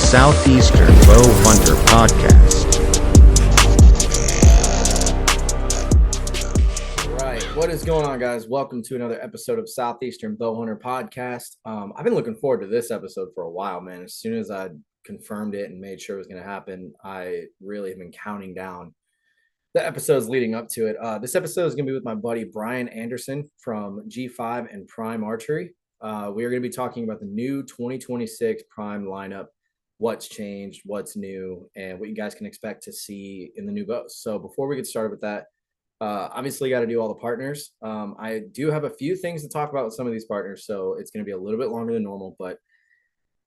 Southeastern Bow Hunter Podcast. Right. What is going on, guys? Welcome to another episode of Southeastern Bow Hunter Podcast. I've been looking forward to this episode for a while, man. As soon as I confirmed it and made sure it was going to happen, I really have been counting down the episodes leading up to it. This episode is going to be with my buddy Brian Anderson from G5 and Prime Archery. We are going to be talking about the new 2026 Prime lineup, what's changed, what's new, and what you guys can expect to see in the new bows. So before we get started with that, obviously got to do all the partners. I do have a few things to talk about with some of these partners, so it's going to be a little bit longer than normal, but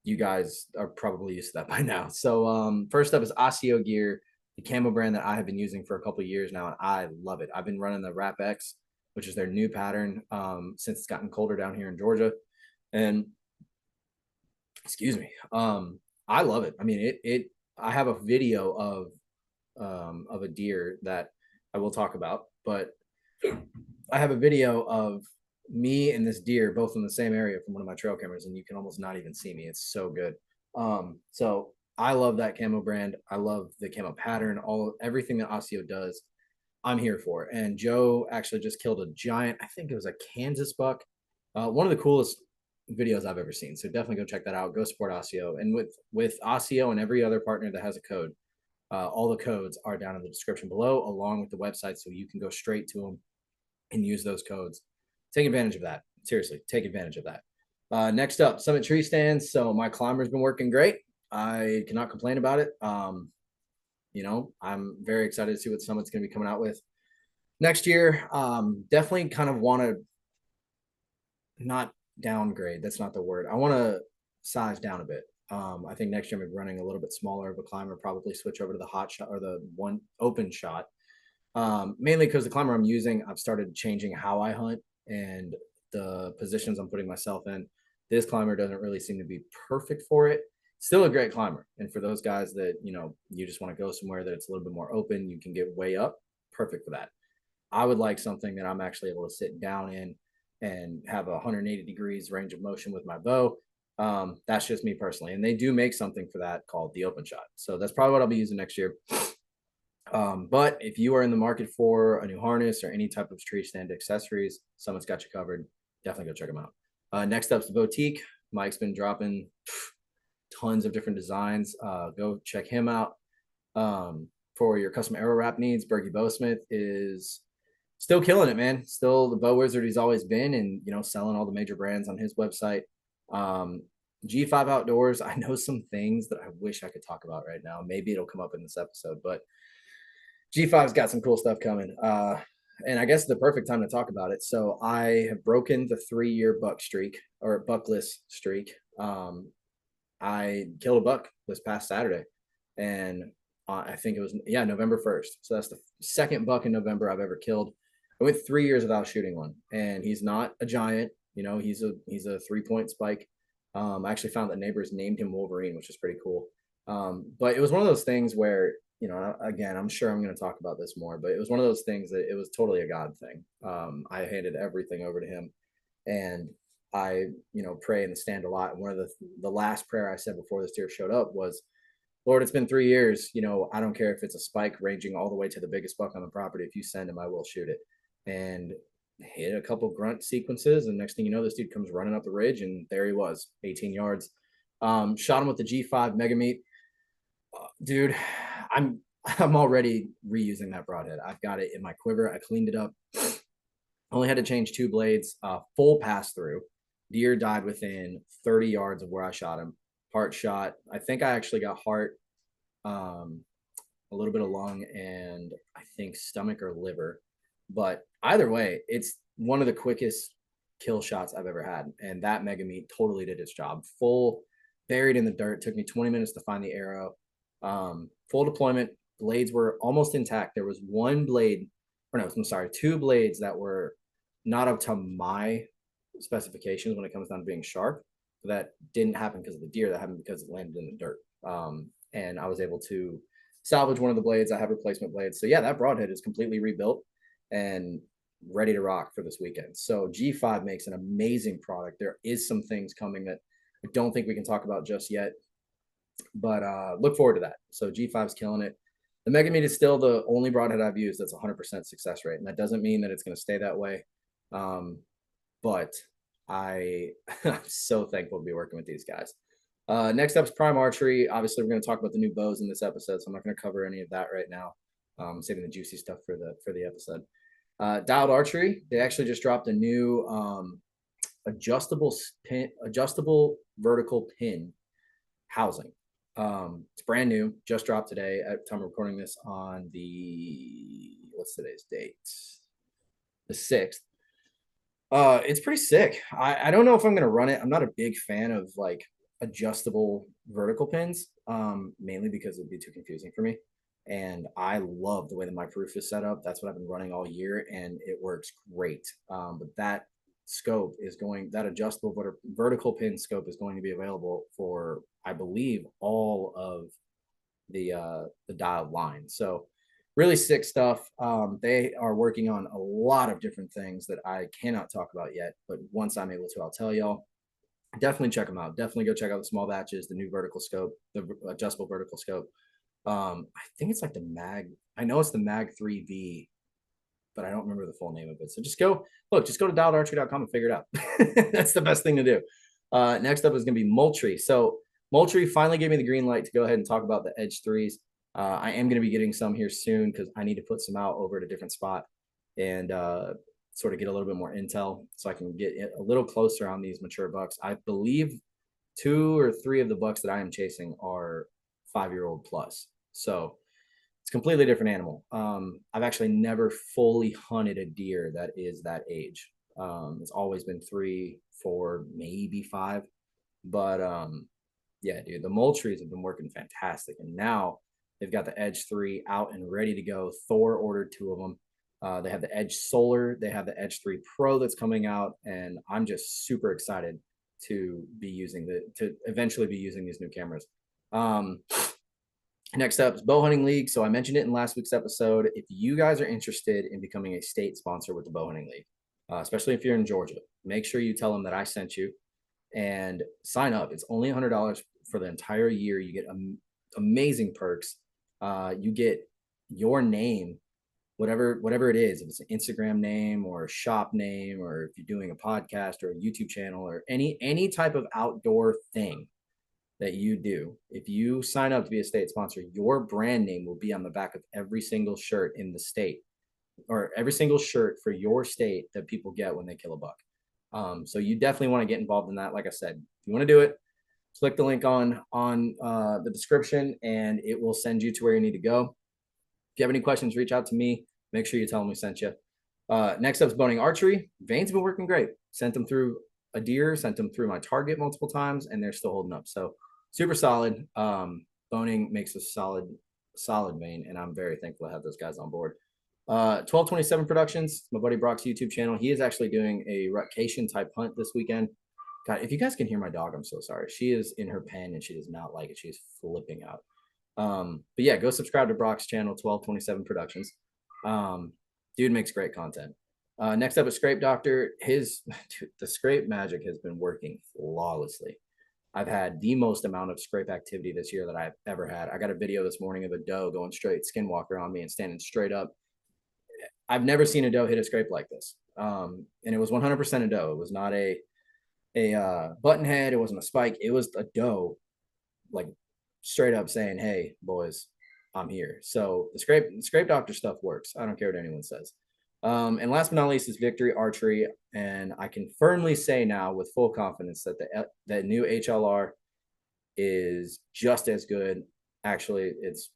you guys are probably used to that by now. So first up is Osseo Gear, the camo brand that I have been using for a couple of years now, and I love it. I've been running the Wrap X, which is their new pattern, since it's gotten colder down here in Georgia. And excuse me, I love it. I mean, I have a video of a deer that I will talk about, but I have a video of me and this deer both in the same area from one of my trail cameras, and you can almost not even see me. It's so good. So I love that camo brand. I love the camo pattern, everything that Osseo does. I'm here for it. And Joe actually just killed a giant, I think it was a Kansas buck. One of the coolest videos I've ever seen. So definitely go check that out. Go support Osseo. And with Osseo and every other partner that has a code, all the codes are down in the description below, along with the website, so you can go straight to them and use those codes. Take advantage of that. Seriously, take advantage of that. Next up, Summit Tree Stands. So my climber's been working great. I cannot complain about it. I'm very excited to see what Summit's going to be coming out with next year. Definitely kind of want to not downgrade. That's not the word. I want to size down a bit. I think next year I'm running a little bit smaller of a climber, probably switch over to the hot shot or the one open shot. Mainly because the climber I'm using, I've started changing how I hunt and the positions I'm putting myself in. This climber doesn't really seem to be perfect for it. Still a great climber. And for those guys that, you just want to go somewhere that it's a little bit more open, you can get way up, perfect for that. I would like something that I'm actually able to sit down in and have 180 degrees range of motion with my bow. That's just me personally. And they do make something for that called the open shot. So that's probably what I'll be using next year. But if you are in the market for a new harness or any type of tree stand accessories, Summit's got you covered. Definitely go check them out. Next up is the Boutique. Mike's been dropping tons of different designs. Go check him out. For your custom arrow wrap needs, Berkey Bowsmith is still killing it, man. Still the bow wizard he's always been, and selling all the major brands on his website. G5 Outdoors, I know some things that I wish I could talk about right now. Maybe it'll come up in this episode, but G5's got some cool stuff coming. And I guess the perfect time to talk about it. So I have broken the 3-year buck streak or buckless streak. I killed a buck this past Saturday, and I think it was November 1st. So that's the second buck in November I've ever killed. I went 3 years without shooting one, and he's not a giant. He's a 3-point spike. I actually found that neighbors named him Wolverine, which is pretty cool. But it was one of those things where, again, I'm sure I'm going to talk about this more, but it was one of those things that it was totally a God thing. I handed everything over to him, and I, pray in the stand a lot. And one of the last prayer I said before this deer showed up was, Lord, it's been 3 years. I don't care if it's a spike ranging all the way to the biggest buck on the property. If you send him, I will shoot it. And hit a couple grunt sequences, and next thing you know, this dude comes running up the ridge, and there he was, 18 yards. Shot him with the G5 Mega Meat. Dude, I'm already reusing that broadhead. I've got it in my quiver. I cleaned it up. Only had to change 2 blades. Full pass through. Deer died within 30 yards of where I shot him. Heart shot. I think I actually got heart, a little bit of lung, and I think stomach or liver. But either way, it's one of the quickest kill shots I've ever had. And that Mega Meat totally did its job. Full, buried in the dirt. Took me 20 minutes to find the arrow. Full deployment. Blades were almost intact. There was 2 blades that were not up to my specifications when it comes down to being sharp. That didn't happen because of the deer. That happened because it landed in the dirt. And I was able to salvage one of the blades. I have replacement blades. So yeah, that broadhead is completely rebuilt and ready to rock for this weekend. So G5 makes an amazing product. There is some things coming that I don't think we can talk about just yet. But look forward to that. So G5 is killing it. The Mega Meat is still the only broadhead I've used that's 100% success rate, and that doesn't mean that it's going to stay that way. But I'm so thankful to be working with these guys. Next up is Prime Archery. Obviously, we're going to talk about the new bows in this episode, so I'm not going to cover any of that right now. Saving the juicy stuff for the episode. Dialed Archery, they actually just dropped a new adjustable vertical pin housing. It's brand new, just dropped today at the time of recording this on what's today's date? The 6th. It's pretty sick. I don't know if I'm gonna run it. I'm not a big fan of like adjustable vertical pins, mainly because it'd be too confusing for me. And I love the way that my proof is set up. That's what I've been running all year, and it works great. But that adjustable vertical pin scope is going to be available for, I believe, all of the dialed line. So really sick stuff. They are working on a lot of different things that I cannot talk about yet, but once I'm able to, I'll tell y'all. Definitely check them out. Definitely go check out the small batches, the new vertical scope, the adjustable vertical scope. I think it's like the I know it's the Mag 3V, but I don't remember the full name of it. So just go to dialedarchery.com and figure it out. That's the best thing to do. Next up is going to be Moultrie. So Moultrie finally gave me the green light to go ahead and talk about the Edge 3s. I am going to be getting some here soon because I need to put some out over at a different spot and sort of get a little bit more intel so I can get a little closer on these mature bucks. I believe 2 or 3 of the bucks that I am chasing are 5-year-old plus. So it's a completely different animal. I've actually never fully hunted a deer that is that age. It's always been 3, 4, maybe 5. But yeah, dude, the Moultries have been working fantastic. And now they've got the Edge 3 out and ready to go. Thor ordered 2 of them. They have the Edge Solar. They have the Edge 3 Pro that's coming out. And I'm just super excited to eventually be using these new cameras. Next up is Bow Hunting League. So I mentioned it in last week's episode. If you guys are interested in becoming a state sponsor with the Bow Hunting League, especially if you're in Georgia, make sure you tell them that I sent you and sign up. It's only $100 for the entire year. You get amazing perks. You get your name, whatever it is, if it's an Instagram name or a shop name, or if you're doing a podcast or a YouTube channel or any type of outdoor thing that you do. If you sign up to be a state sponsor, your brand name will be on the back of every single shirt in the state, or every single shirt for your state that people get when they kill a buck. So you definitely want to get involved in that. Like I said, if you want to do it, click the link on the description and it will send you to where you need to go. If you have any questions, reach out to me. Make sure you tell them we sent you. Next up is Boning Archery. Vane's been working great. Sent them through a deer, sent them through my target multiple times, and they're still holding up. So super solid. Boning makes a solid vein, and I'm very thankful to have those guys on board. 1227 Productions, my buddy Brock's YouTube channel. He is actually doing a rutcation type hunt this weekend. God, if you guys can hear my dog, I'm so sorry. She is in her pen and she does not like it. She's flipping out. But yeah, go subscribe to Brock's channel, 1227 Productions. Dude makes great content. Next up is Scrape Doctor. The scrape magic has been working flawlessly. I've had the most amount of scrape activity this year that I've ever had. I got a video this morning of a doe going straight skinwalker on me and standing straight up. I've never seen a doe hit a scrape like this. And it was 100% a doe. It was not a button head. It wasn't a spike. It was a doe, like straight up saying, "Hey, boys, I'm here." So the scrape doctor stuff works. I don't care what anyone says. And last but not least is Victory Archery, and I can firmly say now with full confidence that the new HLR is just as good. Actually, it's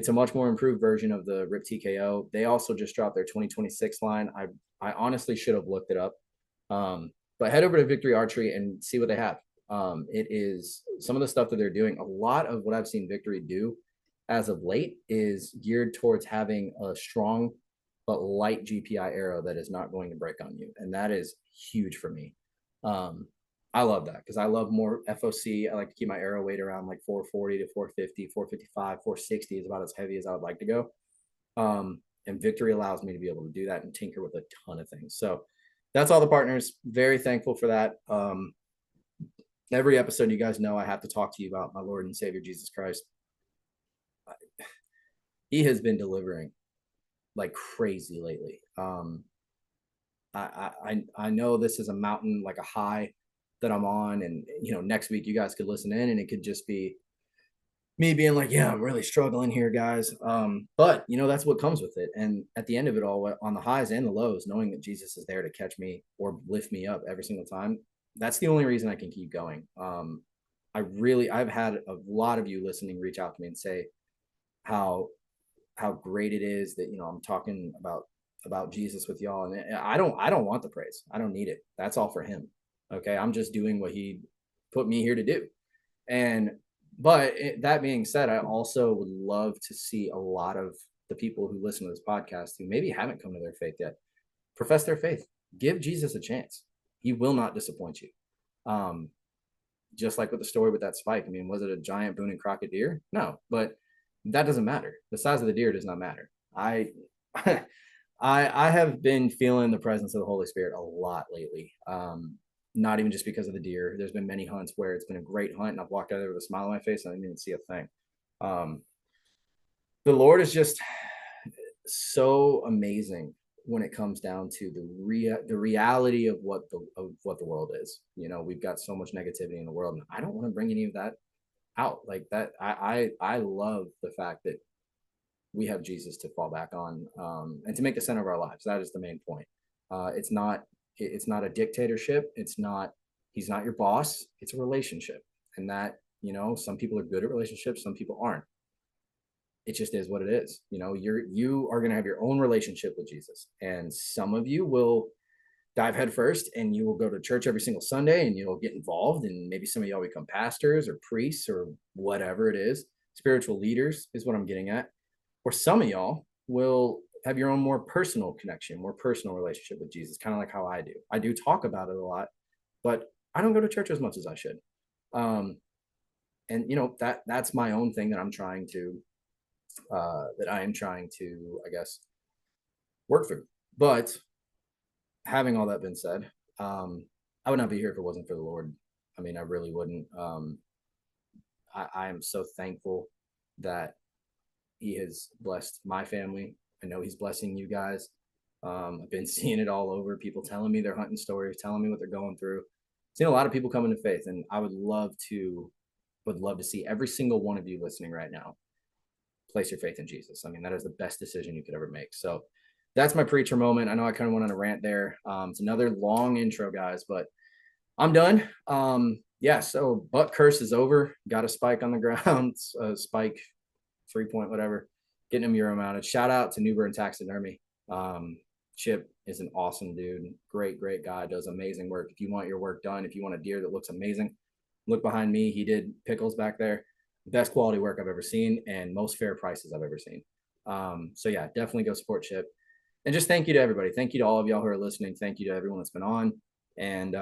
a much more improved version of the RIP TKO. They also just dropped their 2026 line. I honestly should have looked it up, but head over to Victory Archery and see what they have. It is some of the stuff that they're doing. A lot of what I've seen Victory do as of late is geared towards having a strong but light GPI arrow that is not going to break on you. And that is huge for me. I love that because I love more FOC. I like to keep my arrow weight around like 440 to 450, 455, 460 is about as heavy as I would like to go. And Victory allows me to be able to do that and tinker with a ton of things. So that's all the partners. Very thankful for that. Every episode, you guys know I have to talk to you about my Lord and Savior Jesus Christ. He has been delivering like crazy lately. I know this is a mountain, like a high that I'm on, and next week you guys could listen in, and it could just be me being like, yeah, I'm really struggling here, guys. But that's what comes with it. And at the end of it all, on the highs and the lows, knowing that Jesus is there to catch me or lift me up every single time, that's the only reason I can keep going. I've had a lot of you listening reach out to me and say how great it is that I'm talking about Jesus with y'all, and I don't want the praise. I don't need it. That's all for him. Okay, I'm just doing what he put me here to do. And but that being said, I also would love to see a lot of the people who listen to this podcast who maybe haven't come to their faith yet profess their faith. Give Jesus a chance. He will not disappoint you. Just like with the story with that spike. I mean, was it a giant Boone and Crockett deer? No, but that doesn't matter. The size of the deer does not matter. I I have been feeling the presence of the Holy Spirit a lot lately. Not even just because of the deer. There's been many hunts where it's been a great hunt, and I've walked out there with a smile on my face, and I didn't even see a thing. The Lord is just so amazing when it comes down to the reality of what the world is. We've got so much negativity in the world, and I don't want to bring any of that out like that. I love the fact that we have Jesus to fall back on, and to make the center of our lives. That is the main point. It's not a dictatorship. He's not your boss. It's a relationship. And that, some people are good at relationships, some people aren't. It just is what it is. You are going to have your own relationship with Jesus, and some of you will dive headfirst and you will go to church every single Sunday and you'll get involved, and maybe some of y'all become pastors or priests or whatever it is. Spiritual leaders is what I'm getting at. Or some of y'all will have your own more personal connection, more personal relationship with Jesus, kind of like how I do. I do talk about it a lot, but I don't go to church as much as I should. And that's my own thing that I'm trying to I guess, work through. But having all that been said, I would not be here if it wasn't for the Lord. I mean, I really wouldn't. I am so thankful that he has blessed my family. I know he's blessing you guys. I've been seeing it all over. People telling me their hunting stories, telling me what they're going through. Seen a lot of people come into faith, and I would love to see every single one of you listening right now place your faith in Jesus. I mean, that is the best decision you could ever make. So that's my preacher moment. I know I kind of went on a rant there. It's another long intro, guys, but I'm done. Yeah, so buck curse is over. Got a spike on the ground, spike 3-point, whatever, getting him euro mounted. Shout out to Newburn Taxidermy. Chip is an awesome dude. Great guy. Does amazing work. If you want your work done, if you want a deer that looks amazing, look behind me. He did pickles back there. Best quality work I've ever seen, and most fair prices I've ever seen. So yeah, definitely go support Chip. And just thank you to everybody. Thank you to all of y'all who are listening. Thank you to everyone that's been on. And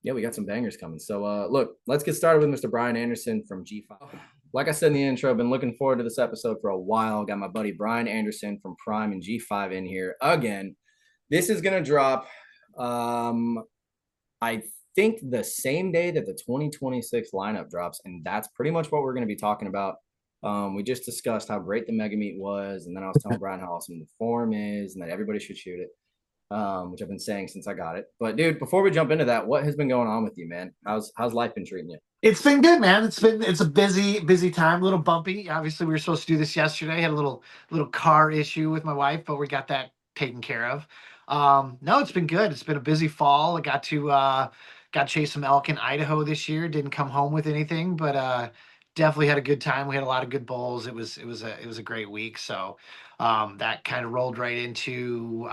yeah, we got some bangers coming. So look, let's get started with Mr. Brian Anderson from G5. Like I said in the intro, I've been looking forward to this episode for a while. Got my buddy Brian Anderson from Prime and G5 in here again. This is going to drop, I think, the same day that the 2026 lineup drops. And that's pretty much what we're going to be talking about. We just discussed how great the mega meet was. And then I was telling Brian how awesome the form is and that everybody should shoot it. Which I've been saying since I got it. But dude, before we jump into that, what has been going on with you, man? How's life been treating you? It's been good, man. It's a busy time, a little bumpy. Obviously, we were supposed to do this yesterday. Had a little car issue with my wife, but we got that taken care of. No, it's been good. It's been a busy fall. I got chase some elk in Idaho this year. Didn't come home with anything, but definitely had a good time. We had a lot of good bulls. It was a great week. So that kind of rolled right into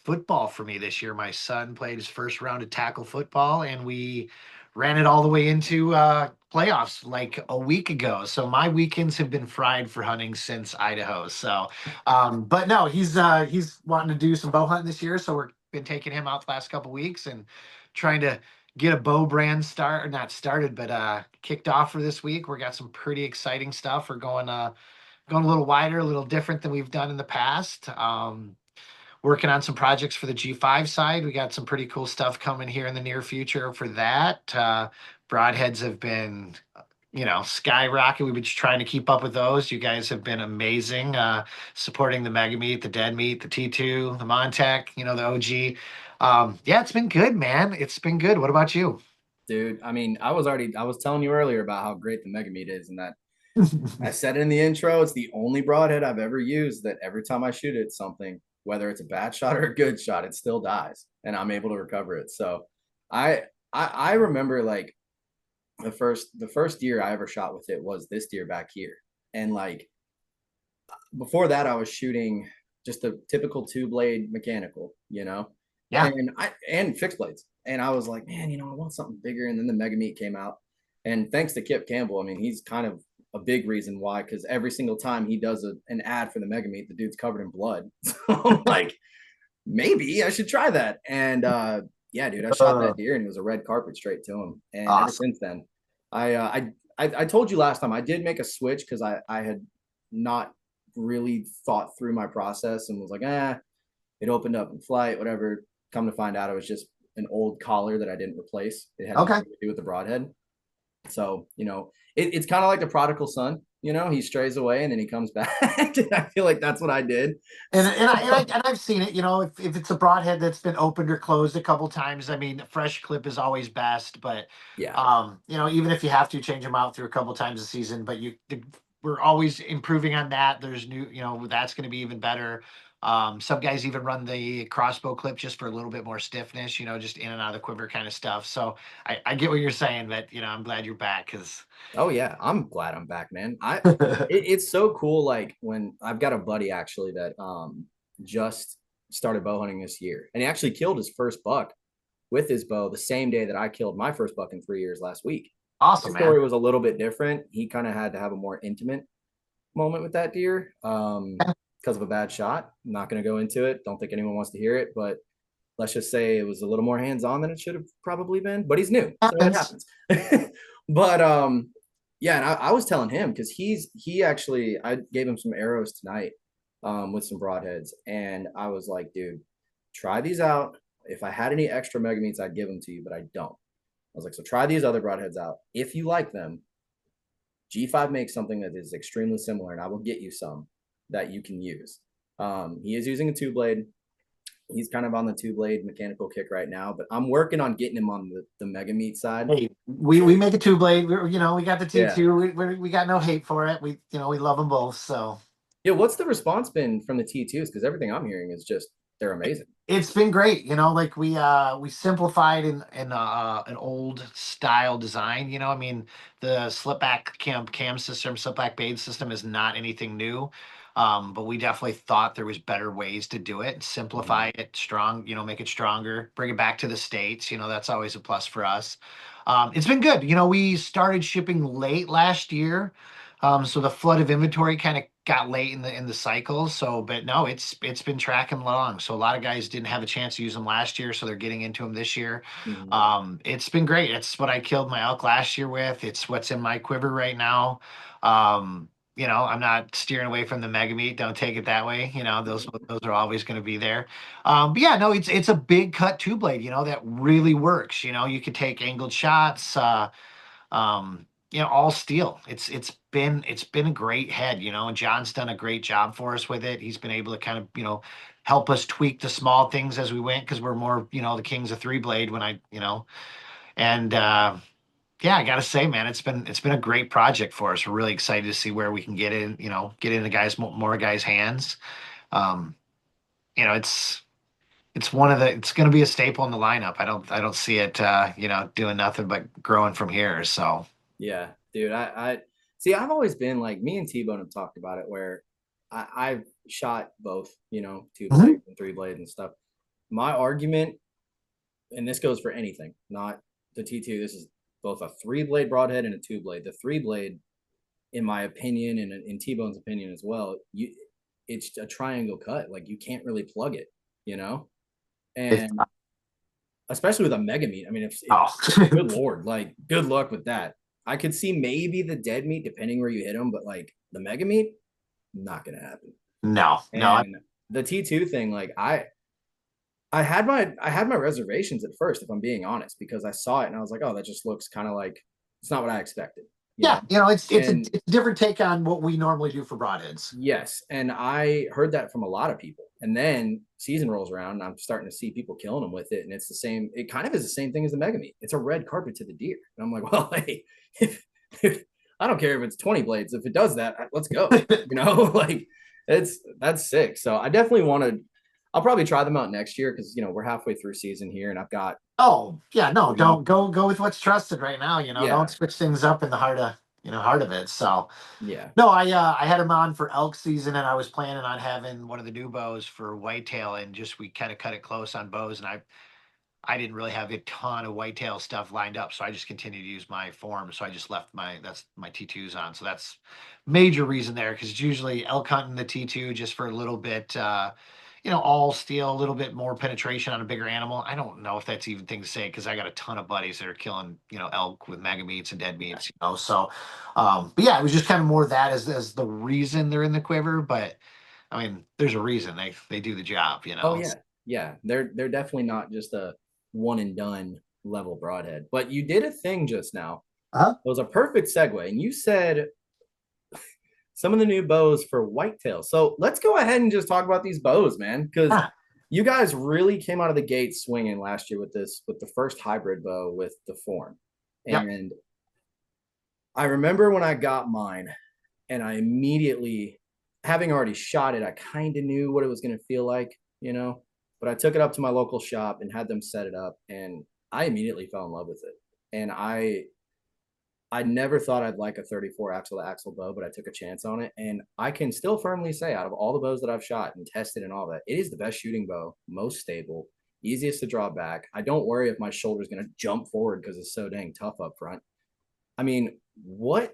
football for me this year. My son played his first round of tackle football, and we ran it all the way into playoffs like a week ago. So my weekends have been fried for hunting since Idaho. So, but no, he's wanting to do some bow hunting this year. So we've been taking him out the last couple weeks and trying to get a bow brand not started, but kicked off for this week. We got some pretty exciting stuff. We're going a little wider, a little different than we've done in the past. working on some projects for the G5 side. We got some pretty cool stuff coming here in the near future for that. Broadheads have been, skyrocket. We've been just trying to keep up with those. You guys have been amazing, supporting the Mega Meat, the Dead Meat, the T2, the Montec, the OG. Yeah, it's been good, man. It's been good. What about you? Dude, I mean, I was telling you earlier about how great the Mega Meat is, and that I said it in the intro. It's the only broadhead I've ever used that every time I shoot it, something, whether it's a bad shot or a good shot, it still dies, and I'm able to recover it. So, I remember like the first deer I ever shot with it was this deer back here, and like before that, I was shooting just a typical two blade mechanical, Yeah. and fixed blades, and I was like, man, I want something bigger, and then the Mega Meat came out, and thanks to Kip Campbell, I mean, he's kind of a big reason why, because every single time he does an ad for the Mega Meat, the dude's covered in blood. So I'm like, maybe I should try that. And yeah, dude, I shot that deer and it was a red carpet straight to him. And ever Awesome. since then, I told you last time I did make a switch because I had not really thought through my process and was like, it opened up in flight, whatever. Come to find out, it was just an old collar that I didn't replace. It had Okay. nothing to do with the broadhead. So, it's kind of like the prodigal son. He strays away and then he comes back. And I feel like that's what I did. And I've seen it. If it's a broadhead that's been opened or closed a couple times, I mean, a fresh clip is always best. But Yeah. even if you have to change them out through a couple times a season, but we're always improving on that. There's new, that's going to be even better. Some guys even run the crossbow clip just for a little bit more stiffness, just in and out of the quiver kind of stuff. So I get what you're saying, but I'm glad you're back because Oh yeah, I'm glad I'm back, man. It's so cool. Like when I've got a buddy actually that just started bow hunting this year, and he actually killed his first buck with his bow the same day that I killed my first buck in 3 years last week. awesome, His man. story was a little bit different. He kind of had to have a more intimate moment with that deer because of a bad shot. I'm not going to go into it. Don't think anyone wants to hear it, but let's just say it was a little more hands-on than it should have probably been. But he's new, so it happens. But yeah, and I was telling him because he actually I gave him some arrows tonight with some broadheads, and I was like, dude, try these out. If I had any extra Mega Meats, I'd give them to you, but I don't. I was like, so try these other broadheads out. If you like them, G5 makes something that is extremely similar, and I will get you some that you can use. He is using a two blade. He's kind of on the two blade mechanical kick right now, but I'm working on getting him on the Mega Meat side. Hey, we make a two blade. We got the T2. Yeah. We got no hate for it. We love them both. So Yeah, what's the response been from the T2s? Because everything I'm hearing is just they're amazing. it's been great. Like we simplified in an old style design. I mean, the slip back cam system, slip back bait system is not anything new. But we definitely thought there was better ways to do it, simplify it, make it stronger, bring it back to the States. That's always a plus for us. It's been good. We started shipping late last year. So the flood of inventory kind of got late in the cycle. So, but no, it's been tracking along. So a lot of guys didn't have a chance to use them last year, so they're getting into them this year. It's been great. It's what I killed my elk last year with. It's what's in my quiver right now. I'm not steering away from the Mega Meat. Don't take it that way. Those are always going to be there. But yeah, no, it's a big cut two blade. That really works. You could take angled shots. All steel. It's been a great head. And John's done a great job for us with it. He's been able to kind of help us tweak the small things as we went because we're more the kings of three blade when and yeah, I gotta say, man, it's been a great project for us. We're really excited to see where we can get into guys more guys' hands. Um, it's it's going to be a staple in the lineup. I don't see it doing nothing but growing from here. So Yeah, dude. I see. I've always been like me and T-Bone have talked about it where I've shot both, two blade and three blade and stuff. My argument, and this goes for anything, not the T2. This is both a three blade broadhead and a two blade. The three blade, in my opinion, and in T-Bone's opinion as well, it's a triangle cut. Like you can't really plug it, and especially with a Mega Meat. I mean, good Lord, like good luck with that. I could see maybe the Dead Meat depending where you hit them, but like the Mega Meat, not gonna happen. no. And the T2 thing, like I had my reservations at first, if I'm being honest, because I saw it and I was like, oh, that just looks kind of like it's not what I expected, you Yeah, know. it's And a different take on what we normally do for broadheads. yes, and I heard that from a lot of people. And then season rolls around, and I'm starting to see people killing them with it, and it's the same. It kind of is the same thing as the mega meat. It's a red carpet to the deer, and I'm like, well, hey, if I don't care if it's 20 blades. If it does that, let's go. Like that's sick. So I definitely want to. I'll probably try them out next year because we're halfway through season here, and I've got Oh, yeah, no, you know, don't go with what's trusted right now, yeah, don't switch things up in the heart of it. So, yeah, no, I had him on for elk season and I was planning on having one of the new bows for whitetail and just we kind of cut it close on bows and I didn't really have a ton of whitetail stuff lined up, so I just continued to use my form. So I just left my T2s on. So that's major reason there because it's usually elk hunting the T2 just for a little bit, all steel, a little bit more penetration on a bigger animal. I don't know if that's even thing to say because I got a ton of buddies that are killing, elk with mega meats and dead meats. So, but yeah, it was just kind of more that as the reason they're in the quiver. But I mean, there's a reason they do the job. oh yeah, yeah. They're definitely not just a one and done level broadhead. But you did a thing just now. Uh-huh. It was a perfect segue, and you said some of the new bows for whitetail. So let's go ahead and just talk about these bows, man, because Ah, you guys really came out of the gate swinging last year with the first hybrid bow with the form. yep. And I remember when I got mine, and I immediately, having already shot it, I kind of knew what it was going to feel like. But I took it up to my local shop and had them set it up, and I immediately fell in love with it. And I never thought I'd like a 34 axle to axle bow, but I took a chance on it. And I can still firmly say, out of all the bows that I've shot and tested and all that, it is the best shooting bow, most stable, easiest to draw back. I don't worry if my shoulder's going to jump forward because it's so dang tough up front. I mean, what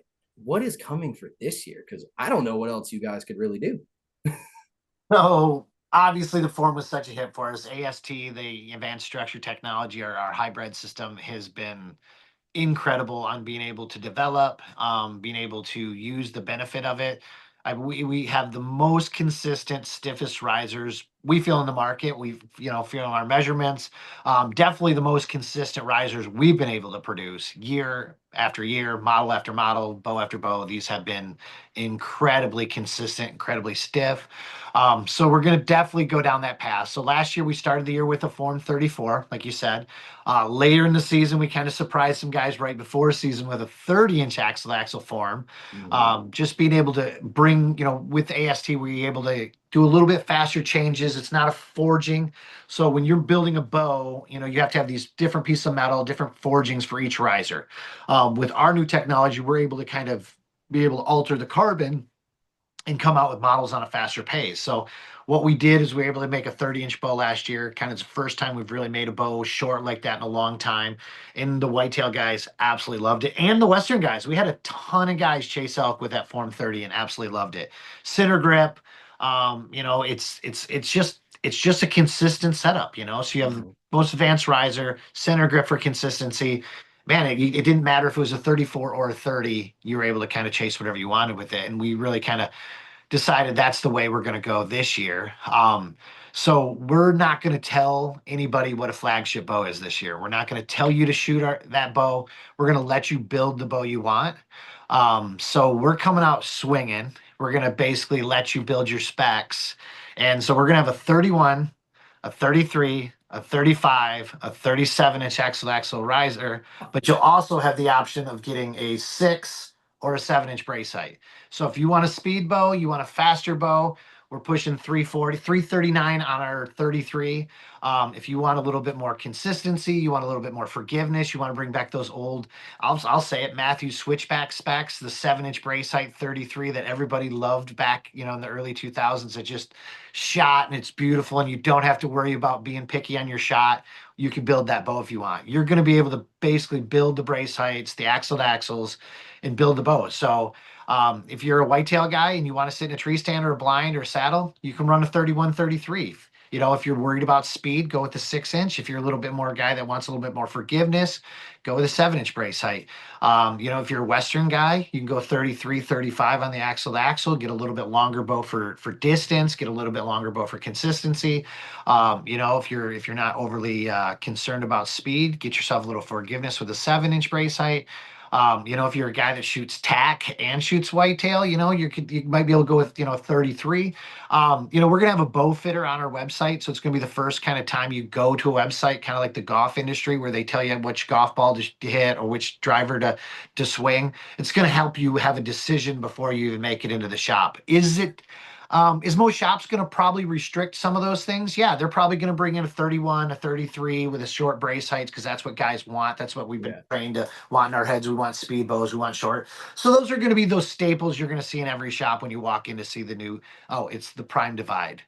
is coming for this year? Because I don't know what else you guys could really do. So obviously the form was such a hit for us. AST, the advanced structure technology, our hybrid system has been incredible on being able to develop, being able to use the benefit of it. We have the most consistent, stiffest risers we feel in the market. We've, feeling our measurements, definitely the most consistent risers we've been able to produce year after year, model after model, bow after bow. These have been incredibly consistent, incredibly stiff. So we're going to definitely go down that path. So last year we started the year with a Form 34, like you said. Later in the season, we kind of surprised some guys right before season with a 30-inch axle to axle form. Just being able to bring, with AST, we were able to do a little bit faster changes. It's not a forging. So when you're building a bow, you have to have these different pieces of metal, different forgings for each riser. With our new technology, we're able to kind of be able to alter the carbon and come out with models on a faster pace. So what we did is we were able to make a 30-inch bow last year. Kind of the first time we've really made a bow short like that in a long time. And the whitetail guys absolutely loved it. And the Western guys. We had a ton of guys chase elk with that Form 30 and absolutely loved it. Center grip, it's just a consistent setup. So you have the Mhm. most advanced riser, center grip for consistency. Man, it didn't matter if it was a 34 or a 30, you were able to kind of chase whatever you wanted with it. And we really kind of decided that's the way we're going to go this year. So we're not going to tell anybody what a flagship bow is this year. We're not going to tell you to shoot that bow. We're going to let you build the bow you want. So we're coming out swinging. We're going to basically let you build your specs. And so we're going to have a 31, a 33, a 35, a 37-inch axle to axle riser, but you'll also have the option of getting a 6 or a 7-inch brace height. So if you want a speed bow, you want a faster bow, we're pushing 340, 339 on our 33. If you want a little bit more consistency, you want a little bit more forgiveness, you want to bring back those old, I'll say it, Matthews switchback specs, the 7-inch brace height 33 that everybody loved back, in the early 2000s. It just shot and it's beautiful and you don't have to worry about being picky on your shot. You can build that bow if you want. You're going to be able to basically build the brace heights, the axle to axles, and build the bow. So if you're a whitetail guy and you want to sit in a tree stand or a blind or a saddle, you can run a 31, 33. If you're worried about speed, go with the 6 inch. If you're a little bit more a guy that wants a little bit more forgiveness, go with a 7 inch brace height. If you're a Western guy, you can go 33, 35 on the axle to axle, get a little bit longer bow for distance, get a little bit longer bow for consistency. If you're not overly concerned about speed, get yourself a little forgiveness with a 7 inch brace height. If you're a guy that shoots tack and shoots whitetail, you might be able to go with 33. We're gonna have a bow fitter on our website, so it's gonna be the first kind of time you go to a website, kind of like the golf industry, where they tell you which golf ball to hit or which driver to swing. It's gonna help you have a decision before you even make it into the shop. Is most shops going to probably restrict some of those things? Yeah, they're probably going to bring in a 31, a 33 with a short brace heights because that's what guys want. That's what we've been trained to want in our heads. We want speed bows. We want short. So those are going to be those staples you're going to see in every shop when you walk in to see the new. Oh, it's the Prime Divide.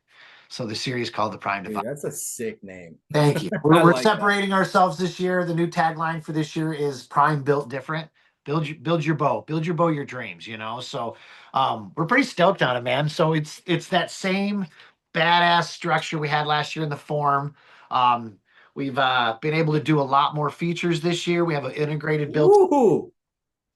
So the series called the Prime Divide. Dude, that's a sick name. Thank you. We're separating ourselves this year. The new tagline for this year is Prime Built Different. Build your bow. Build your bow your dreams, So we're pretty stoked on it, man. So it's that same badass structure we had last year in the form. We've been able to do a lot more features this year. We have an integrated build. Ooh.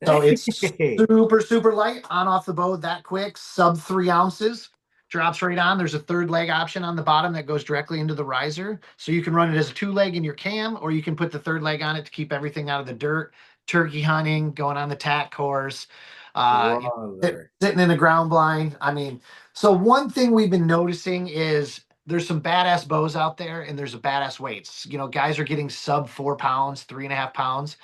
So it's super, super light on off the bow that quick, sub 3 ounces. Drops right on. There's a third leg option on the bottom that goes directly into the riser. So you can run it as a 2 leg in your cam, or you can put the third leg on it to keep everything out of the dirt, turkey hunting, going on the tack course, sitting in the ground blind. So one thing we've been noticing is there's some badass bows out there and there's a badass weights. Guys are getting sub 4 pounds, 3.5 pounds.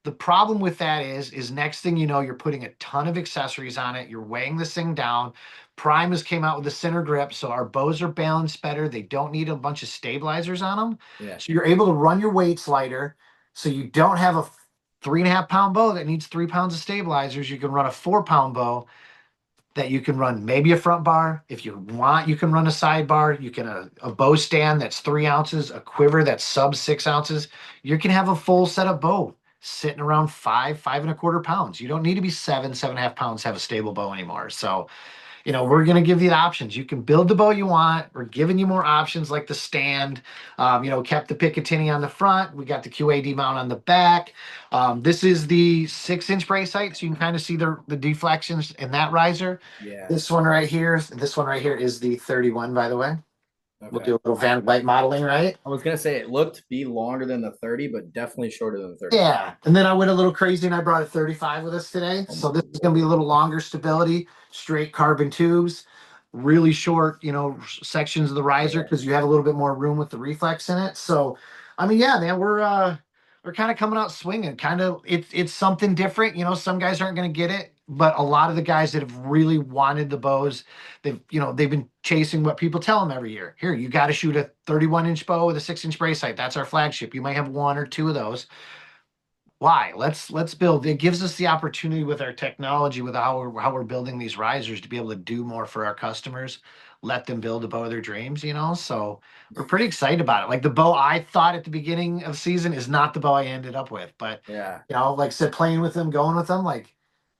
The problem with that is next thing you know, you're putting a ton of accessories on it. You're weighing this thing down. Prime has came out with a center grip, so our bows are balanced better. They don't need a bunch of stabilizers on them. Yeah. So you're able to run your weights lighter. So you don't have a 3.5 pound bow that needs 3 pounds of stabilizers. You can run a 4 pound bow that you can run maybe a front bar. If you want, you can run a sidebar. You can a bow stand that's 3 ounces, a quiver that's sub 6 ounces. You can have a full setup bow sitting around 5.25 pounds. You don't need to be 7.5 pounds to have a stable bow anymore. So, we're going to give you the options. You can build the bow you want. We're giving you more options like the stand. Kept the Picatinny on the front. We got the QAD mount on the back. This is the 6-inch brace height, so you can kind of see the deflections in that riser. Yeah. This one right here is the 31, by the way. Okay. We'll do a little Van Light modeling, right? I was gonna say it looked to be longer than the 30, but definitely shorter than the 30. Yeah, and then I went a little crazy and I brought a 35 with us today. So this is gonna be a little longer stability, straight carbon tubes, really short, sections of the riser because you have a little bit more room with the reflex in it. So, yeah, man, we're kind of coming out swinging. Kind of, it's something different. Some guys aren't gonna get it, but a lot of the guys that have really wanted the bows, they've been chasing what people tell them every year. Here, you got to shoot a 31-inch bow with a 6-inch brace height. That's our flagship. You might have 1 or 2 of those. Why? Let's build. It gives us the opportunity with our technology, with how we're building these risers, to be able to do more for our customers. Let them build a bow of their dreams. So we're pretty excited about it. Like the bow I thought at the beginning of the season is not the bow I ended up with, but yeah, like I said, playing with them, going with them, like.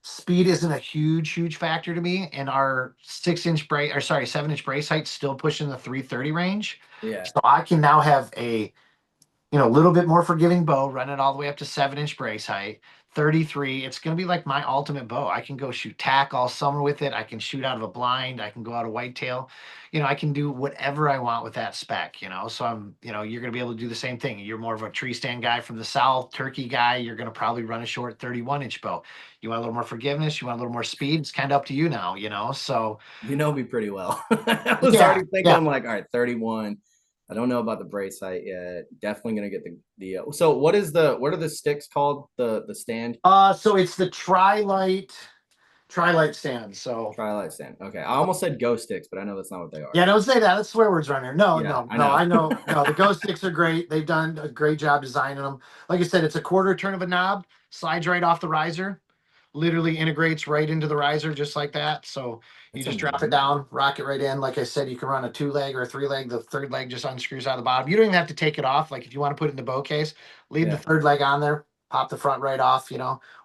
Speed isn't a huge factor to me, and our 7-inch brace height still pushing the 330 range. Yeah. So I can now have a little bit more forgiving bow, run it all the way up to 7-inch brace height, 33. It's going to be like my ultimate bow. I can go shoot tack all summer with it. I can shoot out of a blind. I can go out of whitetail. I can do whatever I want with that spec, So you're going to be able to do the same thing. You're more of a tree stand guy from the South, turkey guy. You're going to probably run a short 31-inch bow. You want a little more forgiveness. You want a little more speed. It's kind of up to you now, So you know me pretty well. I was already thinking, I'm like, all right, 31. I don't know about the brace height yet. Definitely gonna get the. So what are the sticks called? The stand. So it's the Tri-Light stand. So Tri-Light stand. Okay, I almost said Go sticks, but I know that's not what they are. Yeah, don't say that. That's swear words right here. No, I know. No, the Go sticks are great. They've done a great job designing them. Like I said, it's a quarter turn of a knob, slides right off the riser, literally integrates right into the riser just like that. So you just drop it down, rock it right in. Like I said, you can run a 2-leg or a 3-leg. The third leg just unscrews out of the bottom. You don't even have to take it off. Like if you want to put it in the bow case, leave the third leg on there, pop the front right off,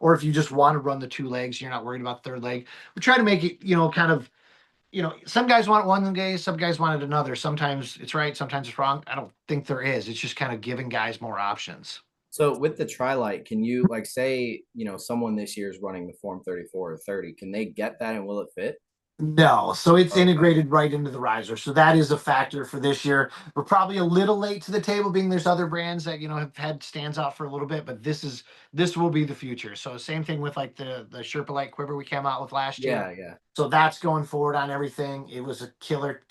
Or if you just want to run the 2 legs, you're not worried about the third leg. We try to make it, kind of some guys want one day, some guys want it another. Sometimes it's right, sometimes it's wrong. I don't think there is. It's just kind of giving guys more options. So with the Trilight, can you like say, someone this year is running the Form 34 or 30, can they get that and will it fit? No, so it's Okay. integrated right into the riser. So that is a factor for this year. We're probably a little late to the table, being there's other brands that have had stands out for a little bit, but this will be the future. So same thing with like the Sherpa Light quiver we came out with last year. Yeah, yeah. So that's going forward on everything. It was a killer,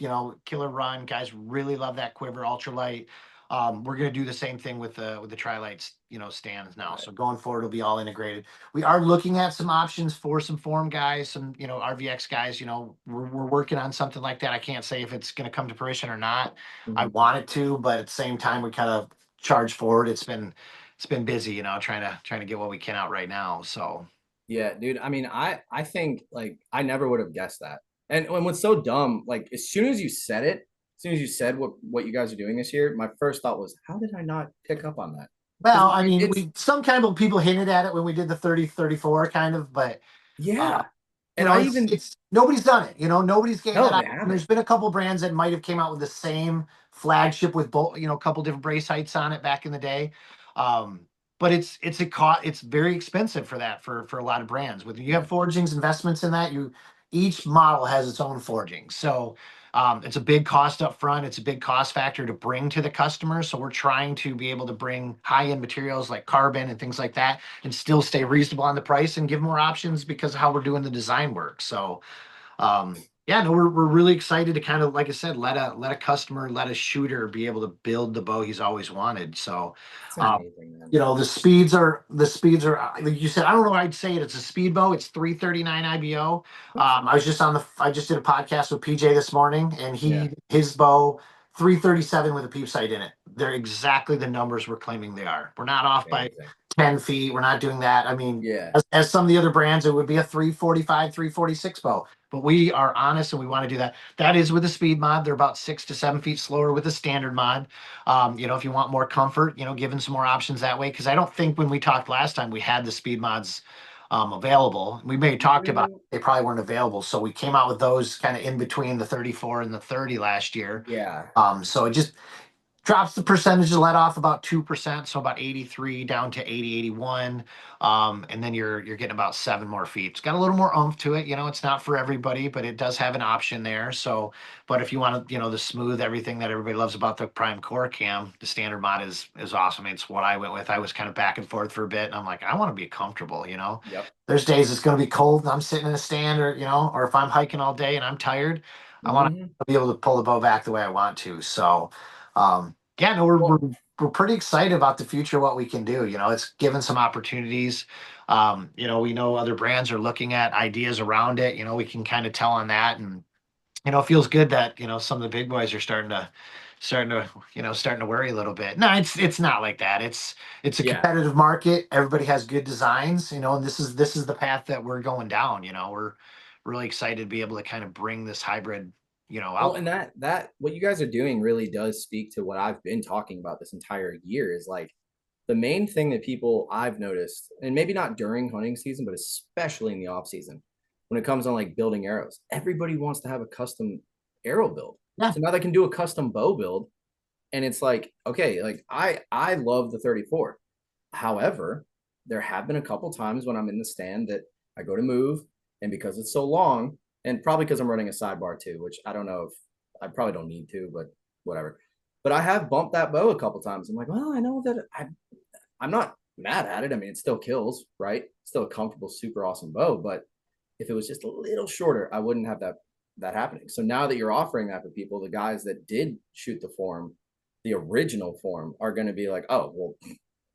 killer run. Guys really love that quiver, ultralight. We're gonna do the same thing with the Trilights, stands now. Right. So going forward, it'll be all integrated. We are looking at some options for some form guys, some RVX guys. We're working on something like that. I can't say if it's going to come to fruition or not. I Mhm. want it to, but at the same time, we kind of charge forward. It's been busy, trying to get what we can out right now. So Yeah, dude. I mean, I think like I never would have guessed that. And what's so dumb, like as soon as you said it, as soon as you said what you guys are doing this year, my first thought was, how did I not pick up on that? Because well, I mean, it's we some kind of people hinted at it when we did the 30-34 kind of, but uh, yeah. And I even it's nobody's done it. Nobody's gave that no, out. they And haven't. there's been a couple brands that might have came out with the same flagship with both, a couple different brace heights on it back in the day. Um, but it's very expensive for that for a lot of brands. When you Yeah. have forgings investments in that, each model has its own forging. So it's a big cost up front. It's a big cost factor to bring to the customer. So we're trying to be able to bring high end materials like carbon and things like that, and still stay reasonable on the price and give more options because of how we're doing the design work. So yeah, no, we're really excited to kind of, like I said, let a customer, let a shooter be able to build the bow he's always wanted. So That's um, amazing, man. the speeds are like you said. I don't know. I'd say it's a speed bow. It's 339 IBO. I just did a podcast with PJ this morning, and Yeah. his bow 337 with a peep sight in it. They're exactly the numbers we're claiming they are. We're not off by Amazing. 10 feet. We're not doing that. I mean, Yeah. as some of the other brands, it would be a 345, 346 bow. But we are honest and we want to do that. That is with a speed mod. They're about 6 to 7 feet slower with a standard mod. If you want more comfort, giving some more options that way. Because I don't think when we talked last time we had the speed mods available. We may have talked about it, they probably weren't available. So we came out with those kind of in between the 34 and the 30 last year. Yeah. So it just drops the percentage of let off about 2%, so about 83 down to 80, 81. And then you're getting about 7 more feet. It's got a little more oomph to it. It's not for everybody, but it does have an option there. So, but if you want to, the smooth everything that everybody loves about the Prime Core Cam, the standard mod is awesome. It's what I went with. I was kind of back and forth for a bit, and I'm like, I want to be comfortable. Yep. There's days it's going to be cold and I'm sitting in a stand, or if I'm hiking all day and I'm tired, I want Hmm. to be able to pull the bow back the way I want to. So, yeah, no, Well, we're pretty excited about the future, what we can do. It's given some opportunities. We know other brands are looking at ideas around it. We can kind of tell on that, and it feels good that some of the big boys are starting to worry a little bit. No, it's not like that. It's a yeah. competitive market. Everybody has good designs, and this is the path that we're going down. We're really excited to be able to kind of bring this hybrid, Well, out. and that what you guys are doing really does speak to what I've been talking about this entire year is like the main thing that people I've noticed, and maybe not during hunting season, but especially in the off season, when it comes on like building arrows, everybody wants to have a custom arrow build. Yeah. So now they can do a custom bow build. And it's like, okay, like I love the 34. However, there have been a couple times when I'm in the stand that I go to move, and because it's so long, and probably because I'm running a sidebar too, which I don't know if I probably don't need to, but whatever. But I have bumped that bow a couple times. I'm like, well, I know that I'm not mad at it. I mean, it still kills, right? Still a comfortable, super awesome bow. But if it was just a little shorter, I wouldn't have that happening. So now that you're offering that for people, the guys that did shoot the form, the original form, are going to be like, oh, well,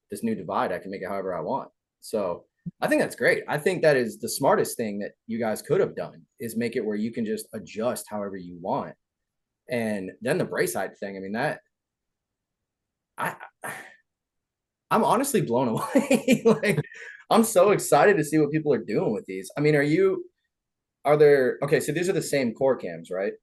this new divide, I can make it however I want. So I think that's great. I think that is the smartest thing that you guys could have done is make it where you can just adjust however you want. And then the brace height thing, I mean, that I I'm honestly blown away. Like I'm so excited to see what people are doing with these. I mean, are there okay, so these are the same core cams, right?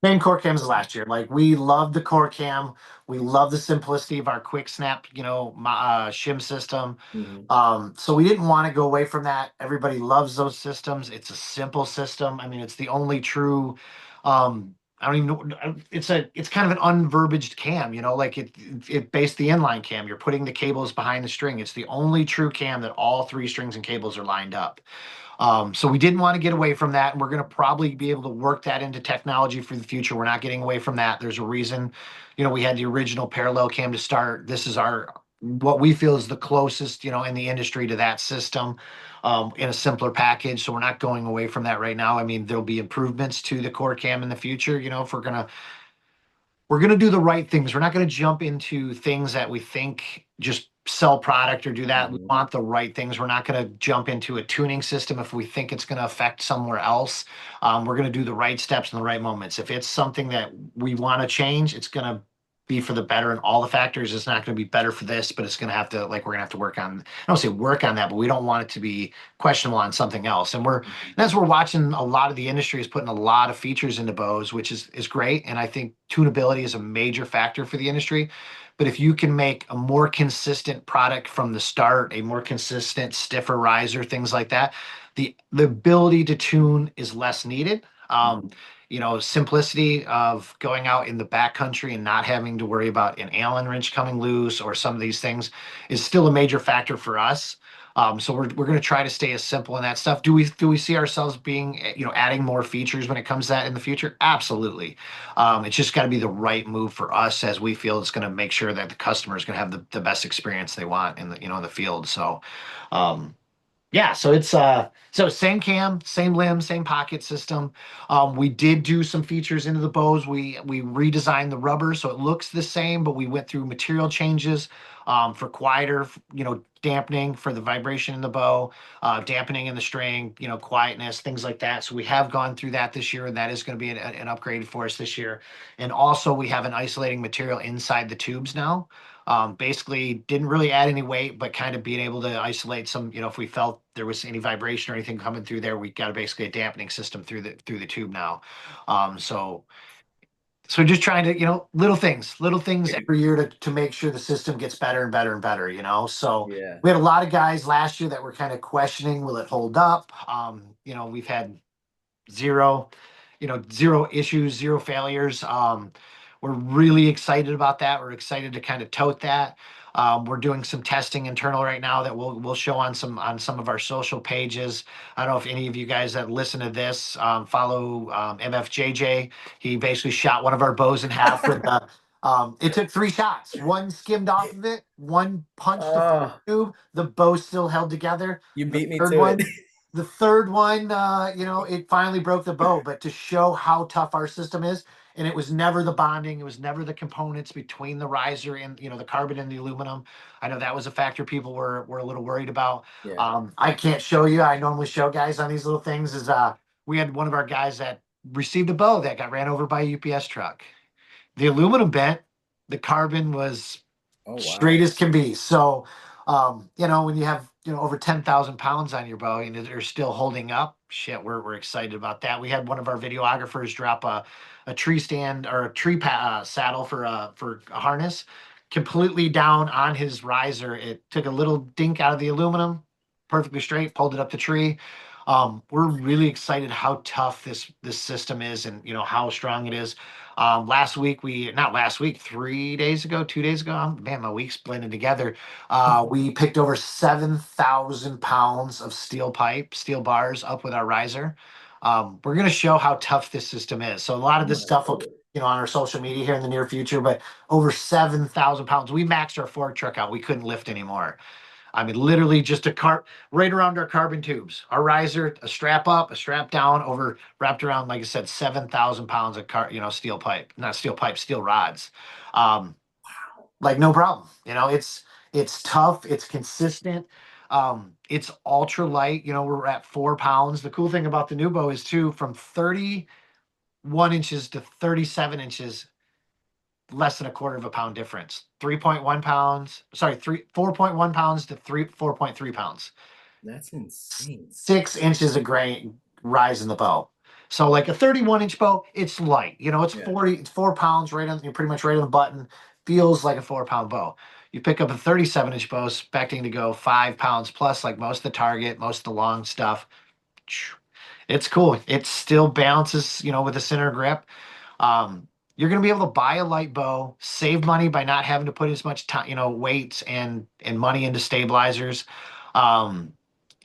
Same core cams as last year. Like we love the core cam. We love the simplicity of our quick snap, shim system. Mhm. So we didn't want to go away from that. Everybody loves those systems. It's a simple system. I mean, it's the only true. I don't even know. It's kind of an unverbaged cam. Like it based the inline cam. You're putting the cables behind the string. It's the only true cam that all three strings and cables are lined up. So we didn't want to get away from that, and we're going to probably be able to work that into technology for the future. We're not getting away from that. There's a reason, we had the original parallel cam to start. This is our what we feel is the closest, in the industry to that system, in a simpler package. So we're not going away from that right now. I mean, there'll be improvements to the core cam in the future. If we're gonna do the right things. We're not gonna jump into things that we think just sell product or do that. We Mhm. want the right things. We're not gonna jump into a tuning system if we think it's gonna affect somewhere else. We're gonna do the right steps in the right moments. If it's something that we want to change, it's gonna be for the better in all the factors. It's not gonna be better for this, but it's gonna have to we're gonna have to work on. I don't say work on that, but we don't want it to be questionable on something else. And Mhm. that's we're watching a lot of the industry is putting a lot of features into bows, which is great. And I think tunability is a major factor for the industry. But if you can make a more consistent product from the start, a more consistent, stiffer riser, things like that, the ability to tune is less needed. Simplicity of going out in the backcountry and not having to worry about an Allen wrench coming loose or some of these things is still a major factor for us. So we're going to try to stay as simple in that stuff. Do we see ourselves being adding more features when it comes to that in the future? Absolutely. It's just got to be the right move for us as we feel it's going to make sure that the customer is going to have the best experience they want in the field. So um, yeah, so it's same cam, same limb, same pocket system. We did do some features into the bows. We redesigned the rubber so it looks the same, but we went through material changes for quieter, dampening for the vibration in the bow, dampening in the string, quietness, things like that. So we have gone through that this year, and that is going to be an upgrade for us this year. And also we have an isolating material inside the tubes now. Basically didn't really add any weight, but kind of being able to isolate some, if we felt there was any vibration or anything coming through there, we got basically a dampening system through the tube now. So just trying to, little things every year to make sure the system gets better and better and better, So Yeah. we had a lot of guys last year that were kind of questioning, will it hold up? We've had zero, zero issues, zero failures. We're really excited about that. We're excited to kind of tote that. We're doing some testing internal right now that we'll show on some of our social pages. I don't know if any of you guys that listen to this follow MFJJ. He basically shot one of our bows in half with the. It took three shots. One skimmed off of it. One punched the Oh, tube. The bow still held together. you The beat me third to it. one the third one, it finally broke the bow, but to show how tough our system is, and it was never the bonding, it was never the components between the riser and the carbon and the aluminum. I know that was a factor people were a little worried about. Yeah. I can't show you. I normally show guys on these little things. Is we had one of our guys that received a bow that got ran over by a UPS truck. The aluminum bent, the carbon was Oh wow. straight as can be. So, when you have over 10,000 pounds on your bow and they're still holding up, shit, we're excited about that. We had one of our videographers drop a tree stand or a saddle for a harness completely down on his riser. It took a little dink out of the aluminum, perfectly straight, pulled it up the tree. We're really excited how tough this system is and how strong it is. Not last week, 3 days ago, 2 days ago, man, my week's blending together. We picked over 7,000 pounds of steel pipe, steel bars up with our riser. We're going to show how tough this system is. So a lot of Oh, this stuff will, absolutely. on our social media here in the near future, but over 7,000 pounds. We maxed our fork truck out. We couldn't lift anymore. I mean, literally just a cart right around our carbon tubes. Our riser, a strap up, a strap down, over wrapped around, like I said, 7,000 pounds of steel pipe, not steel pipe, steel rods. Um, like no problem. It's tough, it's consistent. It's ultra light. We're at 4 pounds. The cool thing about the new bow is too, from 31 inches to 37 inches, less than a quarter of a pound difference. 3.1 pounds, sorry, 4.1 pounds to 4.3 pounds. That's insane. 6 inches of grain rise in the bow. So like a 31-inch bow, it's light. It's Yeah. 4 pounds right on, you're pretty much right on the button. Feels like a 4-pound bow. You pick up a 37-inch bow, expecting to go 5 pounds plus, like most of the target, most of the long stuff. It's cool. It still bounces, with a center grip. Um, you're going to be able to buy a light bow, save money by not having to put as much time, weights and money into stabilizers. Um,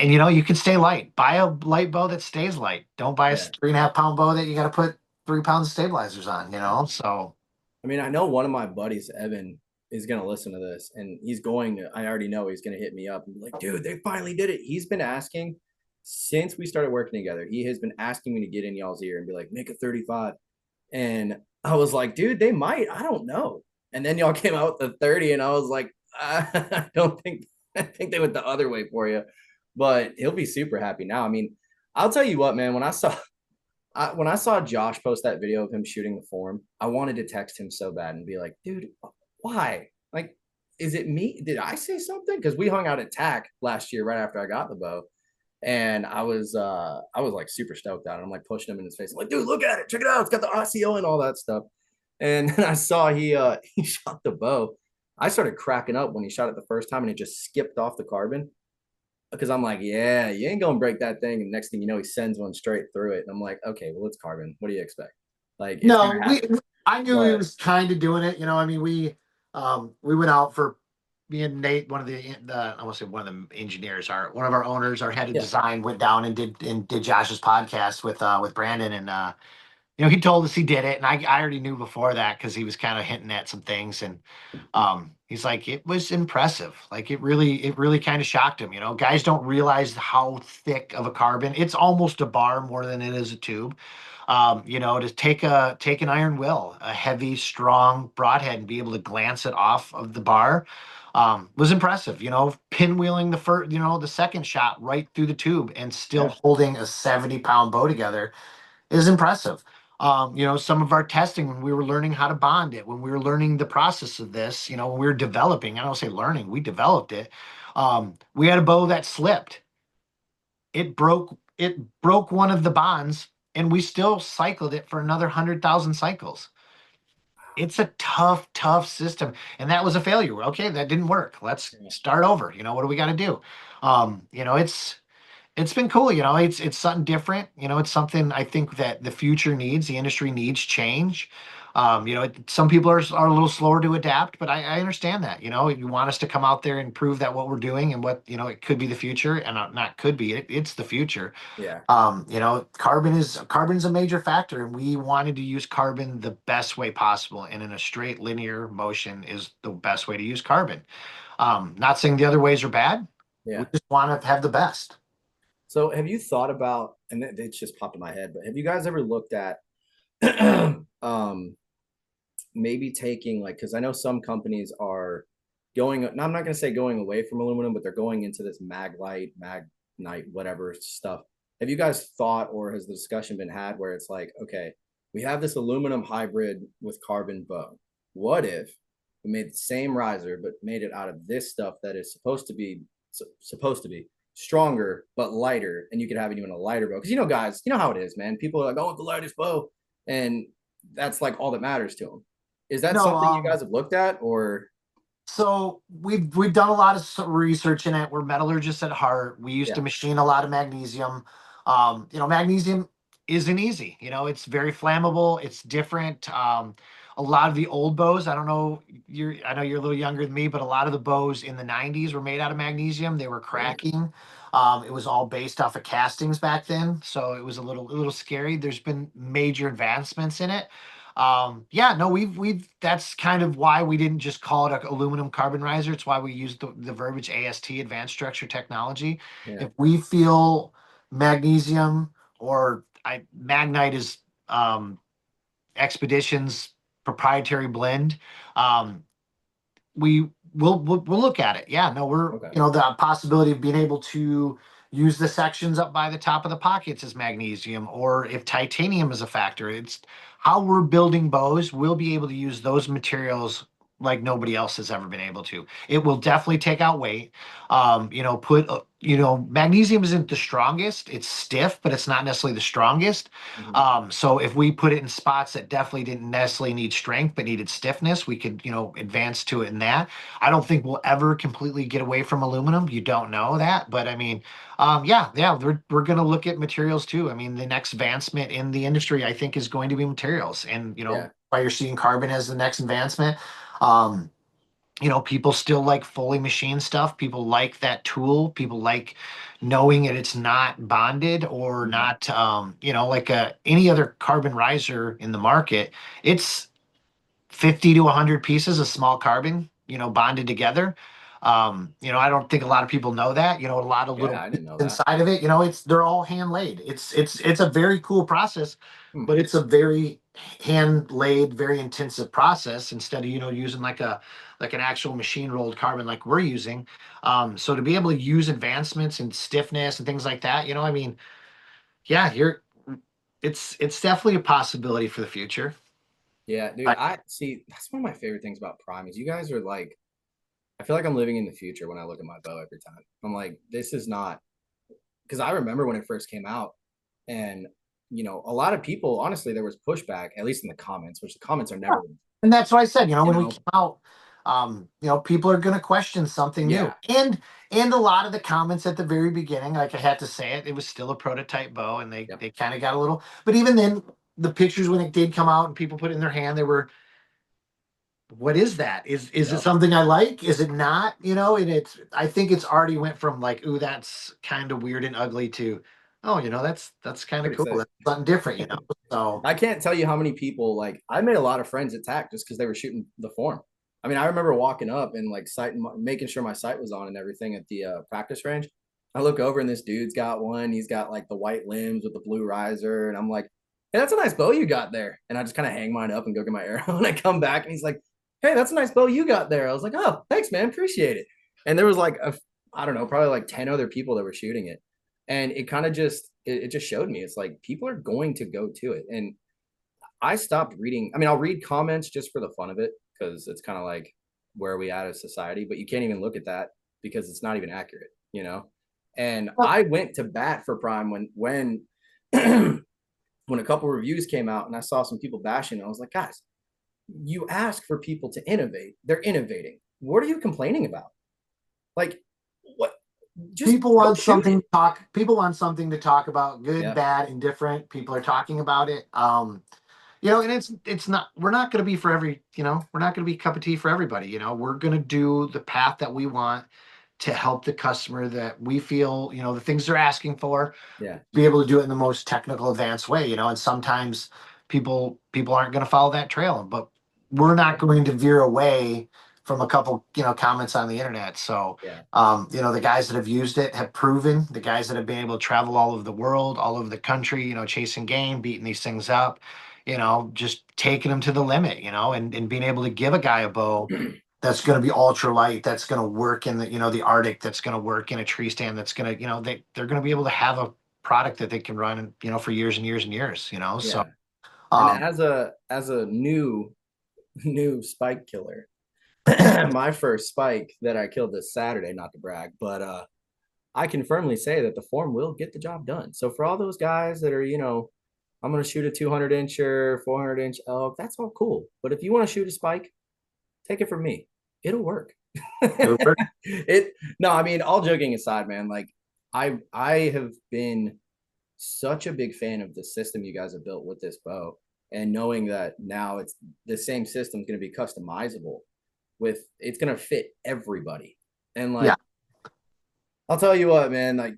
and you can stay light. Buy a light bow that stays light. Don't buy a Yeah. 3.5 pound bow that you got to put 3 pounds of stabilizers on. So I mean, I know one of my buddies, Evan, is gonna listen to this, and he's going to. I already know he's gonna hit me up and be like, "Dude, they finally did it." He's been asking since we started working together. He has been asking me to get in y'all's ear and be like, "Make a 35." And I was like, "Dude, they might. I don't know." And then y'all came out with the 30, and I was like, "I don't think. I think they went the other way for you." But he'll be super happy now. I mean, I'll tell you what, man. When I saw Josh post that video of him shooting the form, I wanted to text him so bad and be like, dude, why? Like, is it me? Did I say something? Because we hung out at TAC last year right after I got the bow. And I was like super stoked on it. I'm like pushing him in his face. I'm like, dude, look at it. Check it out. It's got the RCO and all that stuff. And then I saw he he shot the bow. I started cracking up when he shot it the first time and it just skipped off the carbon because I'm like, yeah, you ain't gonna break that thing. And next thing you know, he sends one straight through it. And I'm like, okay, well, it's carbon. What do you expect? Like, it's no, gonna happen. I knew he But was kind of doing it. I mean, we went out for me and Nate, one of the I want to say one of the engineers, one of our owners, our head of yeah, design, went down and did Josh's podcast with Brandon, and he told us he did it, and I already knew before that because he was kind of hinting at some things, and he's like, it was impressive. Like it really kind of shocked him. Guys don't realize how thick of a carbon. It's almost a bar more than it is a tube. To take an iron will, a heavy, strong broadhead, and be able to glance it off of the bar, was impressive. Pinwheeling the second shot right through the tube and still yeah, holding a 70-pound bow together is impressive. Some of our testing when we were learning how to bond it, when we were learning the process of this, when we were developing, I don't say learning, we developed it. We had a bow that slipped. It broke one of the bonds, and we still cycled it for another 100,000 cycles. It's a tough system, and that was a failure. Okay, that didn't work. Let's yeah, start over. What do we got to do? It's been cool. It's something different. It's something I think that the future needs. The industry needs change. Some people are a little slower to adapt, but I understand that. You want us to come out there and prove that what we're doing and what it could be the future, and not could be. It's the future. yeah. Carbon's a major factor, and we wanted to use carbon the best way possible, and in a straight linear motion is the best way to use carbon. Not saying the other ways are bad. We Yeah. just want to have the best. So have you thought about, and it just popped in my head, but have you guys ever looked at um maybe taking like, because I know some companies are going, no, I'm not going to say going away from aluminum, but they're going into this magnite, whatever stuff. Have you guys thought, or has the discussion been had where it's like, okay, we have this aluminum hybrid with carbon bow. What if we made the same riser, but made it out of this stuff that is supposed to be stronger but lighter, and you could have it even a lighter bow? Because guys, you know how it is, man. People are like, "I want the lightest bow," and that's like all that matters to them. Is that No, something you guys have looked at, or so we've done a lot of research in it. We're metallurgists at heart. We used to yeah, machine a lot of magnesium. Magnesium isn't easy. It's very flammable. It's different. A lot of the old bows, I don't know, I know you're a little younger than me, but a lot of the bows in the 90s were made out of magnesium. They were really? cracking. It was all based off of castings back then, so it was a little scary. There's been major advancements in it. Yeah, no, we've that's kind of why we didn't just call it a aluminum carbon riser. It's why we used the verbiage AST, advanced structure technology. Yeah, If we feel magnesium or magnite is expeditions proprietary blend, um we'll look at it. Yeah, no, we're okay, the possibility of being able to use the sections up by the top of the pockets as magnesium, or if titanium is a factor, it's how we're building bows. We'll be able to use those materials like nobody else has ever been able to. It will definitely take out weight. Magnesium isn't the strongest. It's stiff, but it's not necessarily the strongest. Mhm. So if we put it in spots that definitely didn't necessarily need strength but needed stiffness, we could, advance to it in that. I don't think we'll ever completely get away from aluminum. You don't know that, but I mean, yeah, we're going to look at materials too. I mean, the next advancement in the industry, I think, is going to be materials, and Yeah. why you're seeing carbon as the next advancement. Um, people still like fully machine stuff. People like that tool. People like knowing that it's not bonded or Mhm. not, like any other carbon riser in the market. It's 50 to 100 pieces of small carbon, bonded together. I don't think a lot of people know that, a lot of Yeah, little I bits didn't know that. inside of it, they're all hand laid. It's a very cool process, Hmm. but it's a very hand laid, very intensive process instead of, using like an actual machine rolled carbon like we're using. So to be able to use advancements in stiffness and things like that, I mean, yeah, it's definitely a possibility for the future. Yeah, dude, I, I see. That's one of my favorite things about Prime is you guys are like, I feel like I'm living in the future when I look at my bow every time. I'm like, this is not because I remember when it first came out, and a lot of people, honestly, there was pushback, at least in the comments, which the comments are Yeah. never, And that's what I said, you when we know, came out, people are going to question something new. yeah, And a lot of the comments at the very beginning, like I had to say it, it was still a prototype bow and they yep, they kind of got a little, but even then the pictures when it did come out and people put it in their hand, they were, what is that? Is it yep, something I like? Is it not? And I think it's already went from like, ooh, that's kind of weird and ugly to, oh, that's kind of pretty cool. sick. That's something different. So I can't tell you how many people like I made a lot of friends at TAC just because they were shooting the form. I mean, I remember walking up and like making sure my sight was on and everything at the practice range. I look over and this dude's got one. He's got like the white limbs with the blue riser, and I'm like, "Hey, that's a nice bow you got there." And I just kind of hang mine up and go get my arrow, and I come back and he's like, "Hey, that's a nice bow you got there." I was like, "Oh, thanks, man, appreciate it." And there was like I don't know, probably like 10 other people that were shooting it, and it kind of it just showed me it's like people are going to go to it. And I stopped reading. I mean, I'll read comments just for the fun of it because it's kind of like where are we at as society, but you can't even look at that because it's not even accurate. And I went to bat for Prime when when a couple reviews came out and I saw some people bashing it. I was like, guys, you ask for people to innovate. They're innovating. What are you complaining about? Like, what? Just people go want shoot something it. to talk people want something to talk about, good, Yeah. bad, indifferent. People are talking about it. And it's not, we're not going to be for every, we're not going to be a cup of tea for everybody. We're going to do the path that we want to help the customer that we feel, the things they're asking for, Yeah. be able to do it in the most technical advanced way. And sometimes people aren't going to follow that trail, but we're not going to veer away from a couple, comments on the internet. So Yeah. the guys that have used it have proven, the guys that have been able to travel all over the world, all over the country, chasing game, beating these things up, just taking them to the limit, and being able to give a guy a bow that's going to be ultra light, that's going to work in the Arctic, that's going to work in a tree stand, that's going to, they're going to be able to have a product that they can run, for years and years and years, so, Yeah. And um, as a new spike killer, my first spike that I killed this Saturday, not to brag, but I can firmly say that the form will get the job done. So for all those guys that are, I'm going to shoot a 200 incher, 400 inch elk, that's all cool. But if you want to shoot a spike, take it from me. It'll work. it'll work. it no, I mean, all joking aside, man, like I have been such a big fan of the system you guys have built with this bow, and knowing that now it's the same system is going to be customizable with it's going to fit everybody. And Yeah. like I'll tell you what, man, like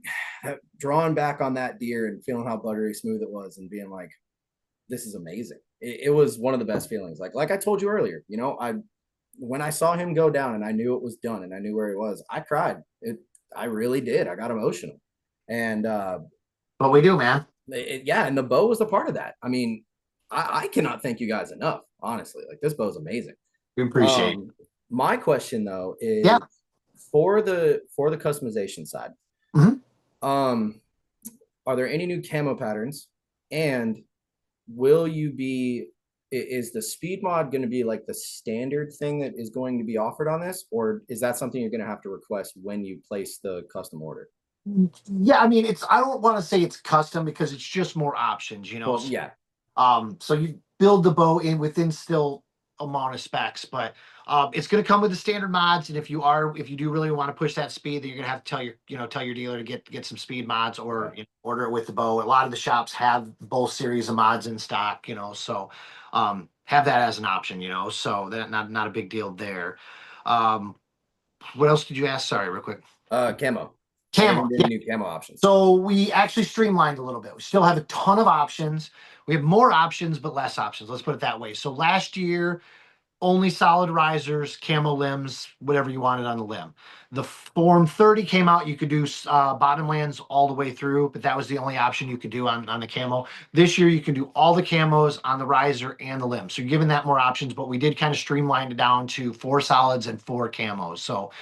drawing back on that deer and feeling how buttery smooth it was and being like, this is amazing. It was one of the best feelings. Like I told you earlier, I when I saw him go down and I knew it was done and I knew where he was, I cried. I really did. I got emotional. And What we do, man. yeah, and the bow was a part of that. I mean, I cannot thank you guys enough, honestly. Like this bow's amazing. We appreciate it. My question though Yeah. is for the customization side. Mhm. Um, are there any new camo patterns? And will you be is the speed mod going to be like the standard thing that is going to be offered on this, or is that something you're going to have to request when you place the custom order? Yeah, I mean, I don't want to say it's custom because it's just more options, you know. Well, yeah. So you build the bow in within still amount of specs, but it's going to come with the standard mods. And if you do really want to push that speed, then you're going to have to tell your dealer to get some speed mods or order it with the bow. A lot of the shops have both series of mods in stock, so have that as an option, so that not a big deal there. What else did you ask? Sorry, real quick. Camo. Camo. Yeah. New camo options. So we actually streamlined a little bit. We still have a ton of options. We have more options, but less options. Let's put it that way. So last year, only solid risers, camo limbs, whatever you wanted on the limb. The Form 30 came out. You could do bottomlands all the way through, but that was the only option you could do on the camo. This year, you can do all the camos on the riser and the limb. So you're giving that more options, but we did kind of streamline it down to 4 solids and 4 camos. So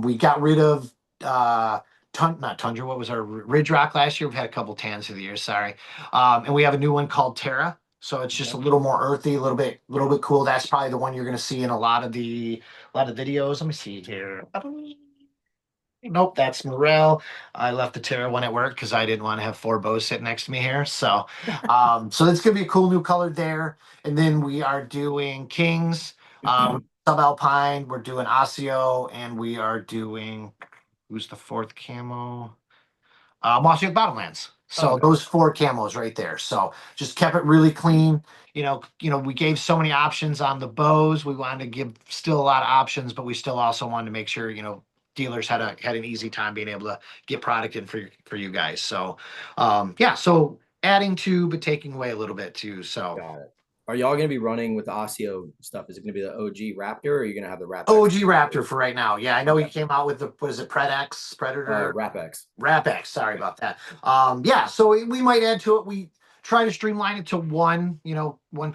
we got rid of not Tundra. What was our Ridge Rock last year? We've had a couple tans through the years. Sorry, and we have a new one called Terra. So it's just a little more earthy, a little bit cool. That's probably the one you're going to see in a lot of videos. Let me see here. Nope, that's Morel. I left the Terra one at work because I didn't want to have 4 bows sitting next to me here. So, so that's going to be a cool new color there. And then we are doing Kings, Subalpine. We're doing Osseo, and we are doing who's the 4th camo? Mossy Oak Bottomlands. So those 4 camos right there. So just kept it really clean. We gave so many options on the bows. We wanted to give still a lot of options, but we still also wanted to make sure, dealers had an easy time being able to get product in for you guys. So so adding to, but taking away a little bit too. So got it. Are y'all going to be running with the Osseo stuff? Is it going to be the OG Raptor, or are you going to have the Raptor? OG Raptor for right now. Yeah, I know he came out with the, what is it, Predator? Rap-X. Sorry about that. So we might add to it. We try to streamline it to one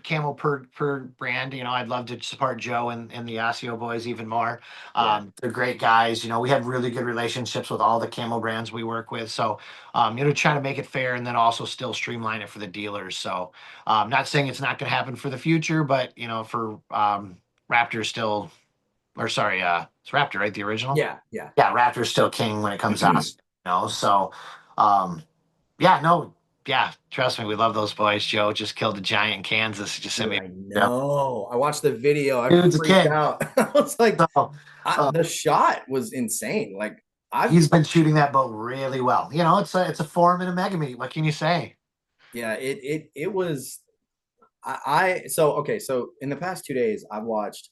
camo per brand. I'd love to support Joe and the Osseo boys even more. They're great guys. We have really good relationships with all the camo brands we work with. So, trying to make it fair and then also still streamline it for the dealers. So, not saying it's not going to happen for the future, but for Raptor still, or sorry, it's Raptor, right? The original. Yeah. Raptor's still king when it comes out. So, trust me, we love those boys. Joe just killed a giant in Kansas. Just sent me. I know. I watched the video. I Dude's freaked out. I was like, the shot was insane. Like he's been shooting that bow really well. It's a form in a mega meet. What can you say? Yeah, it was. So in the past 2 days, I've watched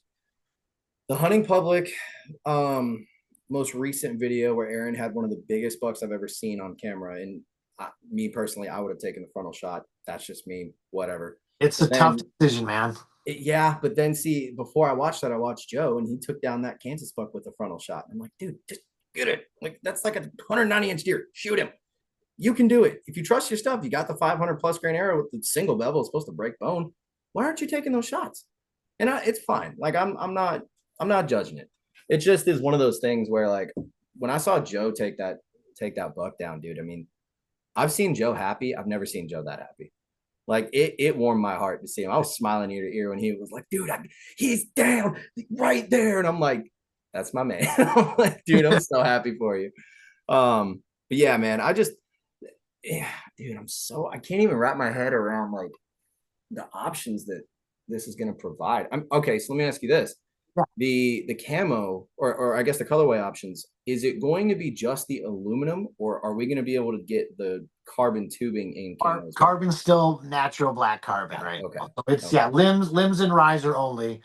the Hunting Public most recent video where Aaron had one of the biggest bucks I've ever seen on camera. And me personally, I would have taken the frontal shot. That's just me, whatever. It's a tough decision, man. But then see, before I watched that, I watched Joe, and he took down that Kansas buck with a frontal shot. I'm like, dude, just get it. Like, that's like a 190-inch deer. Shoot him. You can do it. If you trust your stuff, you got the 500+ grain arrow with the single bevel. It's supposed to break bone. Why aren't you taking those shots? And it's fine. Like, I'm not judging it. It just is one of those things where, like, when I saw Joe take that buck down, dude, I mean, I've seen Joe happy. I've never seen Joe that happy. Like, it warmed my heart to see him. I was smiling ear to ear when he was like, dude, he's down right there. And I'm like, that's my man. I'm like, dude, I'm so happy for you. But yeah, man, dude, I can't even wrap my head around like the options that this is going to provide. Okay. So let me ask you this. The camo or I guess the colorway options, is it going to be just the aluminum, or are we going to be able to get the carbon tubing in camo? Carbon's still natural black carbon, right? Okay. It's limbs and riser only.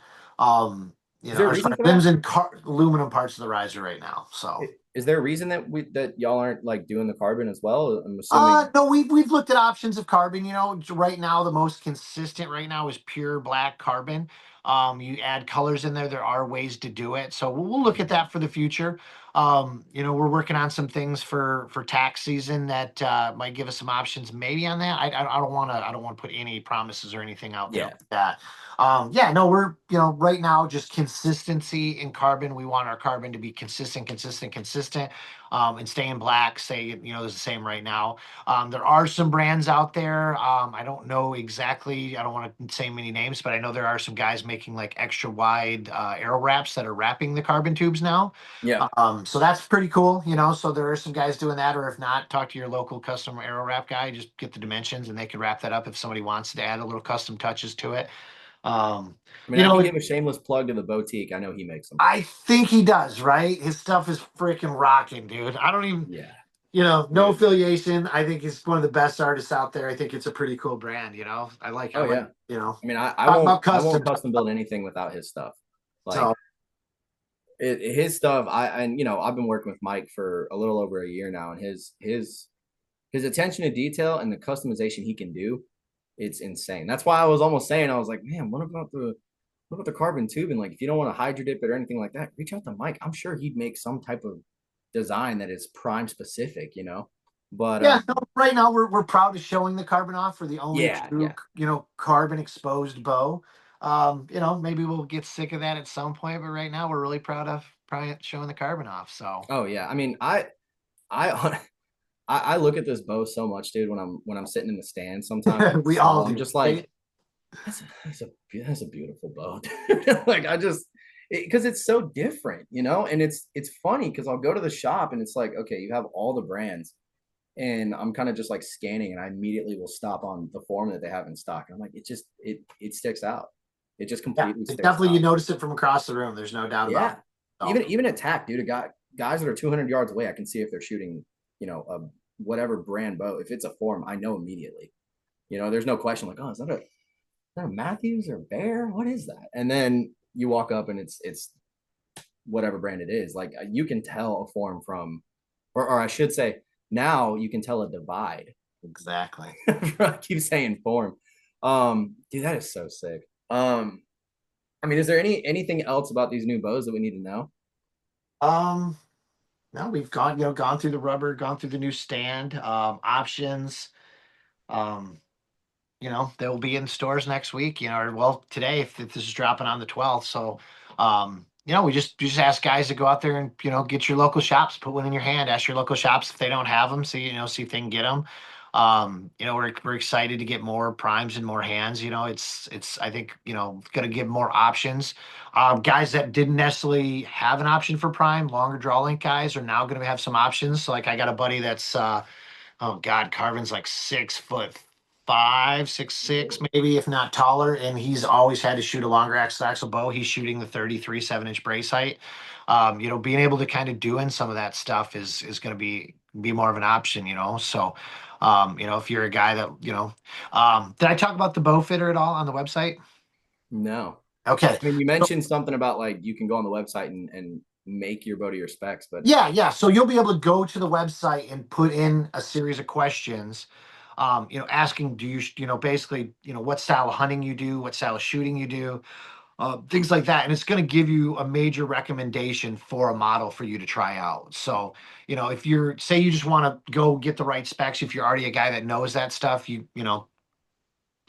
Limbs and aluminum parts of the riser right now. So is there a reason that y'all aren't like doing the carbon as well? I'm assuming. No, we've looked at options of carbon. Right now the most consistent right now is pure black carbon. You add colors in there. There are ways to do it. So we'll look at that for the future. We're working on some things for tax season that might give us some options maybe on that. I don't want to put any promises or anything out there Yeah. like that. We're, right now just consistency in carbon. We want our carbon to be consistent, and stay in black. Say, is the same right now. There are some brands out there. I don't know exactly. I don't want to say many names, but I know there are some guys making like extra wide aero wraps that are wrapping the carbon tubes now. Yeah. So that's pretty cool. So there are some guys doing that, or if not, talk to your local custom aero wrap guy. Just get the dimensions, and they can wrap that up if somebody wants to add a little custom touches to it. I mean, I can give a shameless plug to the boutique. I know he makes them. I think he does, right? His stuff is freaking rocking, dude. I don't even, Yeah. no Dude. affiliation. I think he's one of the best artists out there. I think it's a pretty cool brand, I like, Oh, yeah. I mean, I won't custom build anything without his stuff. Like So, his stuff, I've been working with Mike for a little over a year now, and his attention to detail and the customization he can do, it's insane. That's why I was almost saying, I was like, man, what about the carbon tubing? Like, if you don't want to hydro dip it or anything like that, reach out to Mike. I'm sure he'd make some type of design that is prime specific, But right now we're proud of showing the carbon off for the only true, carbon exposed bow. Maybe we'll get sick of that at some point, but right now we're really proud of showing the carbon off. So, oh yeah, I mean, I look at this bow so much, dude. When I'm sitting in the stand, sometimes we all do. I'm just like, that's a beautiful bow, dude. Like because it's so different, and it's funny because I'll go to the shop and it's like, okay, you have all the brands, and I'm kind of just like scanning, and I immediately will stop on the form that they have in stock. And I'm like, it sticks out. It just completely sticks definitely out. You notice it from across the room. There's no doubt about it. Even attack, dude. Guys that are 200 yards away, I can see if they're shooting, a whatever brand bow. If it's a form, I know immediately. There's no question. Like, oh, is that a Matthews or Bear? What is that? And then you walk up and it's whatever brand it is. Like, you can tell a form from, or I should say, now you can tell a divide. Exactly. I keep saying form. Dude, that is so sick. I mean, is there anything else about these new bows that we need to know? No, we've gone through the rubber, gone through the new stand, options. They'll be in stores next week, or today if this is dropping on the 12th. So, we just ask guys to go out there and, get your local shops, put one in your hand, ask your local shops if they don't have them, see if they can get them. We're excited to get more primes in more hands. It's I think, going to give more options. Guys that didn't necessarily have an option for prime, longer draw length guys are now going to have some options. So, like, I got a buddy that's, oh God, Carvin's like 6'5", 6'6", maybe, if not taller, and he's always had to shoot a longer axle bow. He's shooting the 33 7-inch brace height. Being able to kind of doing some of that stuff is going to be more of an option. So, if you're a guy that did I talk about the bow fitter at all on the website? No. Okay. I mean, you mentioned something about like you can go on the website and make your bow to your specs, but yeah. So you'll be able to go to the website and put in a series of questions, asking, do you, basically, what style of hunting you do, what style of shooting you do, things like that. And it's going to give you a major recommendation for a model for you to try out. So, if say you just want to go get the right specs, if you're already a guy that knows that stuff,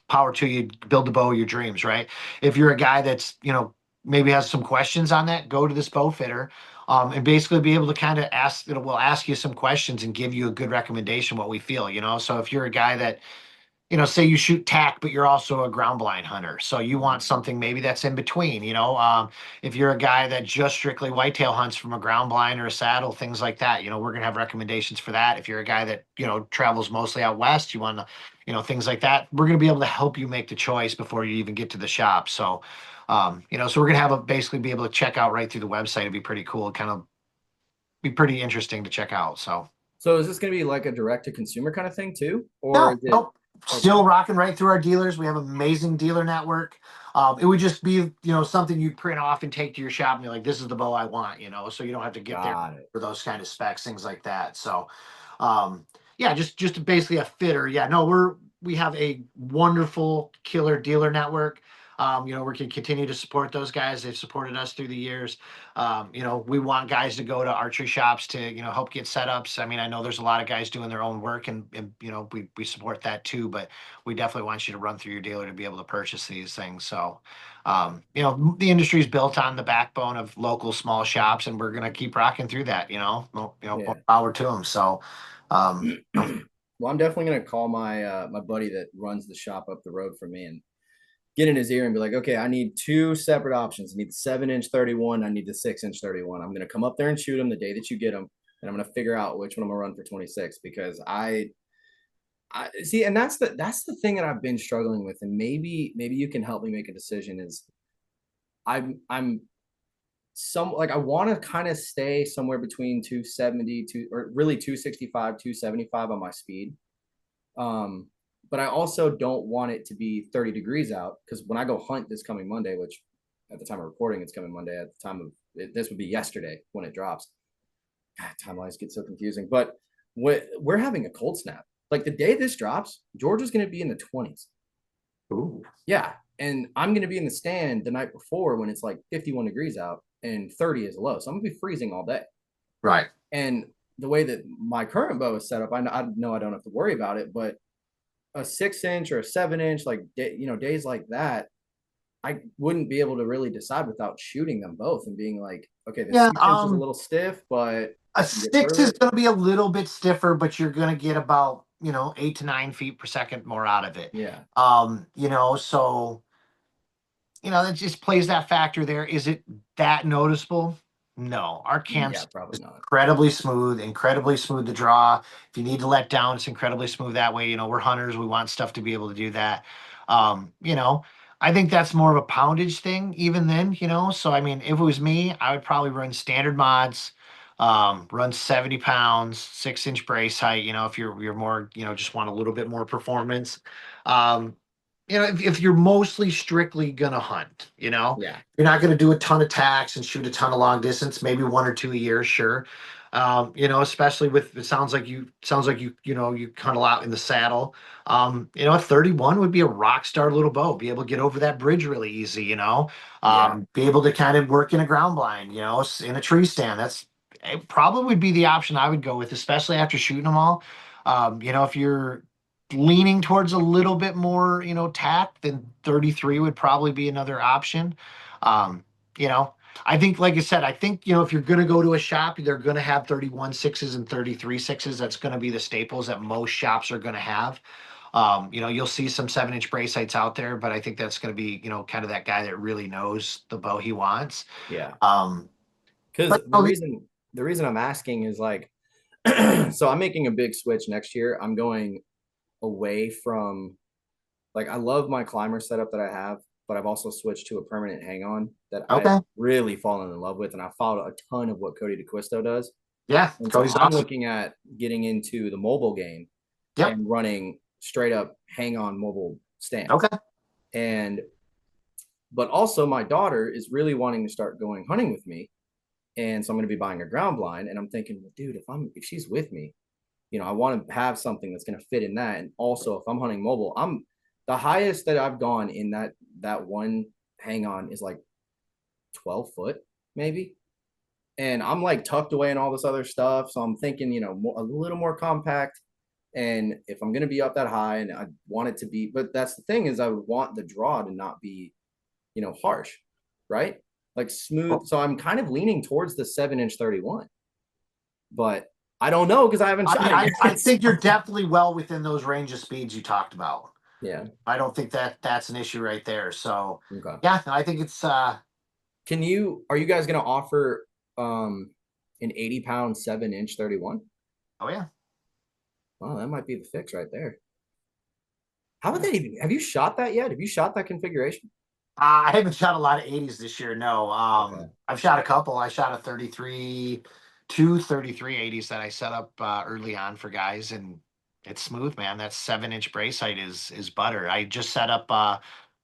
power to you, build the bow of your dreams, right? If you're a guy that's, maybe has some questions on that, go to this bow fitter, and basically be able to kind of ask, we'll ask you some questions and give you a good recommendation what we feel, So if you're a guy that, say you shoot tack, but you're also a ground blind hunter. So you want something maybe that's in between, if you're a guy that just strictly whitetail hunts from a ground blind or a saddle, things like that, we're going to have recommendations for that. If you're a guy that, travels mostly out West, you want to, things like that, we're going to be able to help you make the choice before you even get to the shop. So, so we're going to basically be able to check out right through the website. It'd be pretty cool. Kind of be pretty interesting to check out. So is this going to be like a direct to consumer kind of thing too? Or is it... Nope. Still rocking right through our dealers. We have an amazing dealer network. It would just be, something you print off and take to your shop and be like, this is the bow I want, so you don't have to get there for those kind of specs, things like that. So, just basically a fitter. Yeah, no, we have a wonderful killer dealer network. You know, we can continue to support those guys. They've supported us through the years. You know, we want guys to go to archery shops to, you know, help get setups. I mean, I know there's a lot of guys doing their own work, and you know, we support that too, but we definitely want you to run through your dealer to be able to purchase these things. So, you know, the industry is built on the backbone of local small shops, and we're going to keep rocking through that, you know, Yeah. more power to them. So, you know, Well, I'm definitely gonna call my my buddy that runs the shop up the road from me and get in his ear and be like, okay, I need two separate options. I need the 7-inch 31. I need the 6-inch 31. I'm gonna come up there and shoot them the day that you get them, and I'm gonna figure out which one I'm gonna run for 26 because I see, and that's the thing that I've been struggling with, and maybe you can help me make a decision. Is I'm some like I want to kind of stay somewhere between 270 or really 265, 275 on my speed. Um, but I also don't want it to be 30 degrees out because when I go hunt this coming Monday, which at the time of recording, it's coming Monday. At the time of this would be yesterday when it drops. God, timelines get so confusing. But we're having a cold snap. Like the day this drops, Georgia's going to be in the 20s. ooh, Yeah. And I'm going to be in the stand the night before when it's like 51 degrees out and 30 is low. So I'm going to be freezing all day. right. And the way that my current bow is set up, I know I don't have to worry about it, but a 6-inch or a 7-inch, like, days like that, I wouldn't be able to really decide without shooting them both and being like, okay, the Yeah. 6-inch is a little stiff, but A I can get 6 through is it. going to be a little bit stiffer, but you're going to get about, you know, 8 to 9 feet per second more out of it. Yeah. You know, so, you know, that just plays that factor there. Is it that noticeable? No, our Yeah, camps probably not. incredibly smooth to draw. If you need to let down, it's incredibly smooth that way. You know, we're hunters, we want stuff to be able to do that. You know, I think that's more of a poundage thing, even then, you know. So I mean, if it was me, I would probably run standard mods, run 70 pounds, 6-inch brace height, you know, if you're more, you know, just want a little bit more performance. Um, you know, if you're mostly strictly gonna hunt, you know, Yeah. you're not going to do a ton of tacks and shoot a ton of long distance, maybe one or two a year, sure. You know, especially with it sounds like you know, you cuddle out in the saddle. You know, a 31 would be a rock star little bow, be able to get over that bridge really easy, you know. Yeah. Be able to kind of work in a ground blind, you know, in a tree stand. That's it probably would be the option I would go with, especially after shooting them all. You know, if you're leaning towards a little bit more, you know, tact, then 33 would probably be another option. Um, you know, I think, like I said, I think, you know, if you're going to go to a shop, they're going to have 31 sixes and 33 sixes. That's going to be the staples that most shops are going to have. You know, you'll see some 7-inch brace sights out there, but I think that's going to be, you know, kind of that guy that really knows the bow he wants. Yeah. Um, Because but oh, the reason I'm asking is like, so I'm making a big switch next year. I'm going away from like I love my climber setup that I have, but I've also switched to a permanent hang on that I've okay. really fallen in love with, and I followed a ton of what Cody DeQuisto does. Yeah. And so Cody's I'm awesome. looking at getting into the mobile game Yep. and running straight up hang on mobile stands. Okay. And but also my daughter is really wanting to start going hunting with me. And so I'm going to be buying a ground blind. And I'm thinking, well, dude, if she's with me, I want to have something that's going to fit in that. And also if I'm hunting mobile, I'm the highest that I've gone in that one hang on is like 12 foot, maybe. And I'm like tucked away and all this other stuff. So I'm thinking, a little more compact. And if I'm going to be up that high and I want it to be, but that's the thing is I want the draw to not be, harsh, right? Like smooth. So I'm kind of leaning towards the 7-inch 31, but I don't know because I haven't I mean, shot it I yet. think you're definitely well within those range of speeds you talked about. Yeah. I don't think that's an issue right there. So Okay. yeah, no, I think it's Are you guys going to offer an 80-pound 7-inch 31? oh yeah. Oh, that might be the fix right there. How would that even, have you shot that yet? Have you shot that configuration? I haven't shot a lot of 80s this year. No. Okay. I've shot a couple. I shot a 33, two 33 80s that I set up early on for guys, and it's smooth, man. That 7-inch brace height is butter. I just set up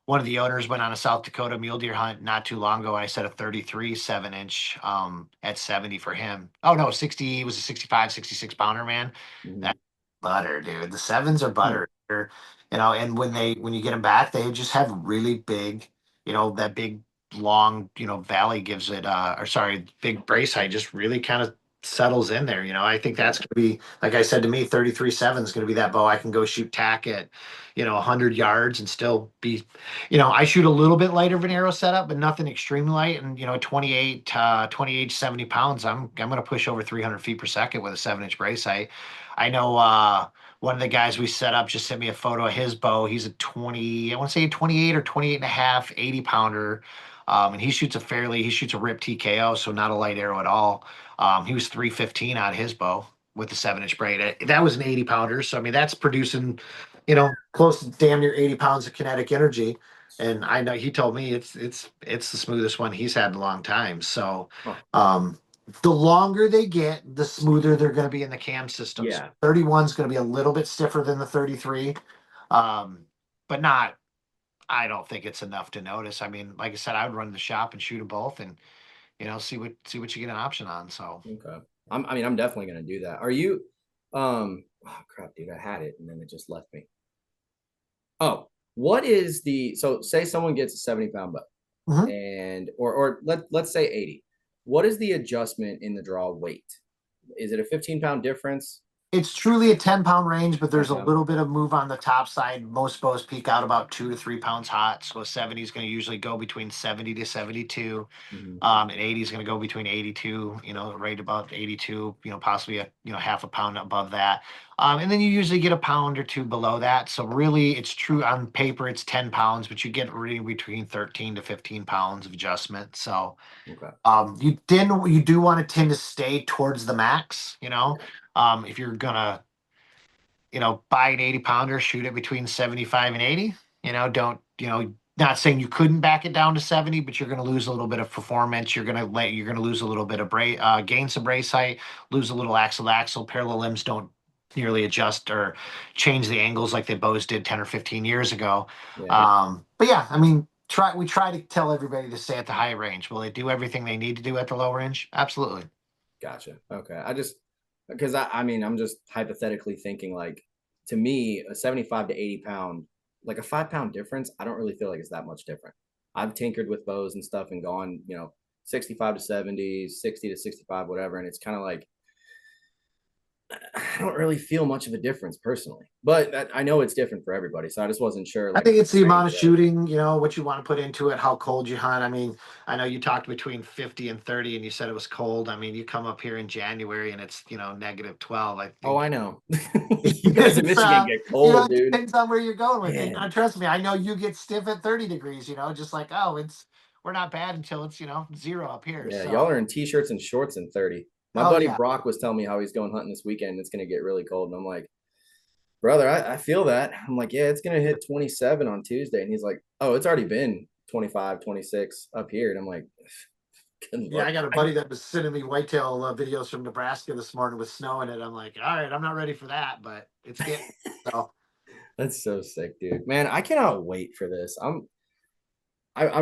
one of the owners went on a South Dakota mule deer hunt not too long ago. I set a 33 7-inch at 70 for him. Oh no, 60 it was a 65, 66 pounder, man. Mhm. That butter, dude. The sevens are Hmm. butter. You know, and when you get them back, they just have really big that big long, valley gives it, or sorry, big brace height just really kind of settles in there. I think that's going to be, like I said, to me, 33.7 is going to be that bow I can go shoot tack at, 100 yards and still be, I shoot a little bit lighter of an arrow setup, but nothing extremely light. And, 28, 70 pounds, I'm going to push over 300 feet per second with a 7-inch brace height. I know, one of the guys we set up just sent me a photo of his bow. He's a 20, I want to say 28 or 28 and a half, 80 pounder. And he shoots a RIP TKO, so not a light arrow at all. He was 315 on his bow with the 7-inch braid. That was an 80 pounder. So, I mean, that's producing, close to damn near 80 pounds of kinetic energy. And I know he told me it's the smoothest one he's had in a long time. So, the longer they get, the smoother they're going to be in the cam systems. Yeah. 31 is going to be a little bit stiffer than the 33, but not. I don't think it's enough to notice. I mean, like I said, I would run the shop and shoot them both, and see what you get an option on. So okay, I'm definitely gonna do that. Are you? Oh crap, dude, I had it and then it just left me. Oh, what is the so say someone gets a 70-pound bow Mhm. and or let's say 80. What is the adjustment in the draw weight? Is it a 15-pound difference? It's truly a 10-pound range, but there's a 10 pound. little bit of move on the top side. Most bows peak out about 2 to 3 pounds hot. So a 70 is going to usually go between 70 to 72. Mhm. And 80 is going to go between 82, right about 82, possibly half a pound above that. And then you usually get a pound or two below that. So really it's true on paper, it's 10 pounds, but you get really between 13 to 15 pounds of adjustment. So, Okay. you do want to tend to stay towards the max, if you're gonna, buy an 80 pounder, shoot it between 75 and 80. Don't, not saying you couldn't back it down to 70, but you're going to lose a little bit of performance. You're going to lose a little bit of gain some brace height, lose a little axle. Parallel limbs don't nearly adjust or change the angles like the bows did 10 or 15 years ago. Yeah. But yeah, I mean, we try to tell everybody to stay at the high range. Will they do everything they need to do at the low range? Absolutely. Gotcha. Okay. I just because I mean I'm just hypothetically thinking like to me a 75 to 80 pound like a 5 pound difference I don't really feel like it's that much different. I've tinkered with bows and stuff and gone 65 to 70, 60 to 65 whatever and it's kind of like I don't really feel much of a difference personally, but I know it's different for everybody. So I just wasn't sure I like think it's the amount of range, right? shooting, what you want to put into it, how cold you hunt. I mean, I know you talked between 50 and 30 and you said it was cold. I mean, you come up here in January and it's, -12. I Oh, think I know. You guys in Michigan get cold, it dude. depends on where you're going with it. Man. Trust me, I know you get stiff at 30 degrees, just like, oh, we're not bad until it's, 0 up here. Yeah, So, y'all are in t-shirts and shorts in 30. My oh buddy yeah. Brock was telling me how he's going hunting this weekend. It's gonna get really cold. And I'm like, brother, I feel that. I'm like, yeah, it's gonna hit 27 on Tuesday. And he's like, oh, it's already been 25, 26 up here. And I'm like, good Yeah, luck. I got a buddy that was sending me whitetail videos from Nebraska this morning with snow in it. I'm like, all right, I'm not ready for that, but it's getting so. That's so sick, dude. Man, I cannot wait for this. I'm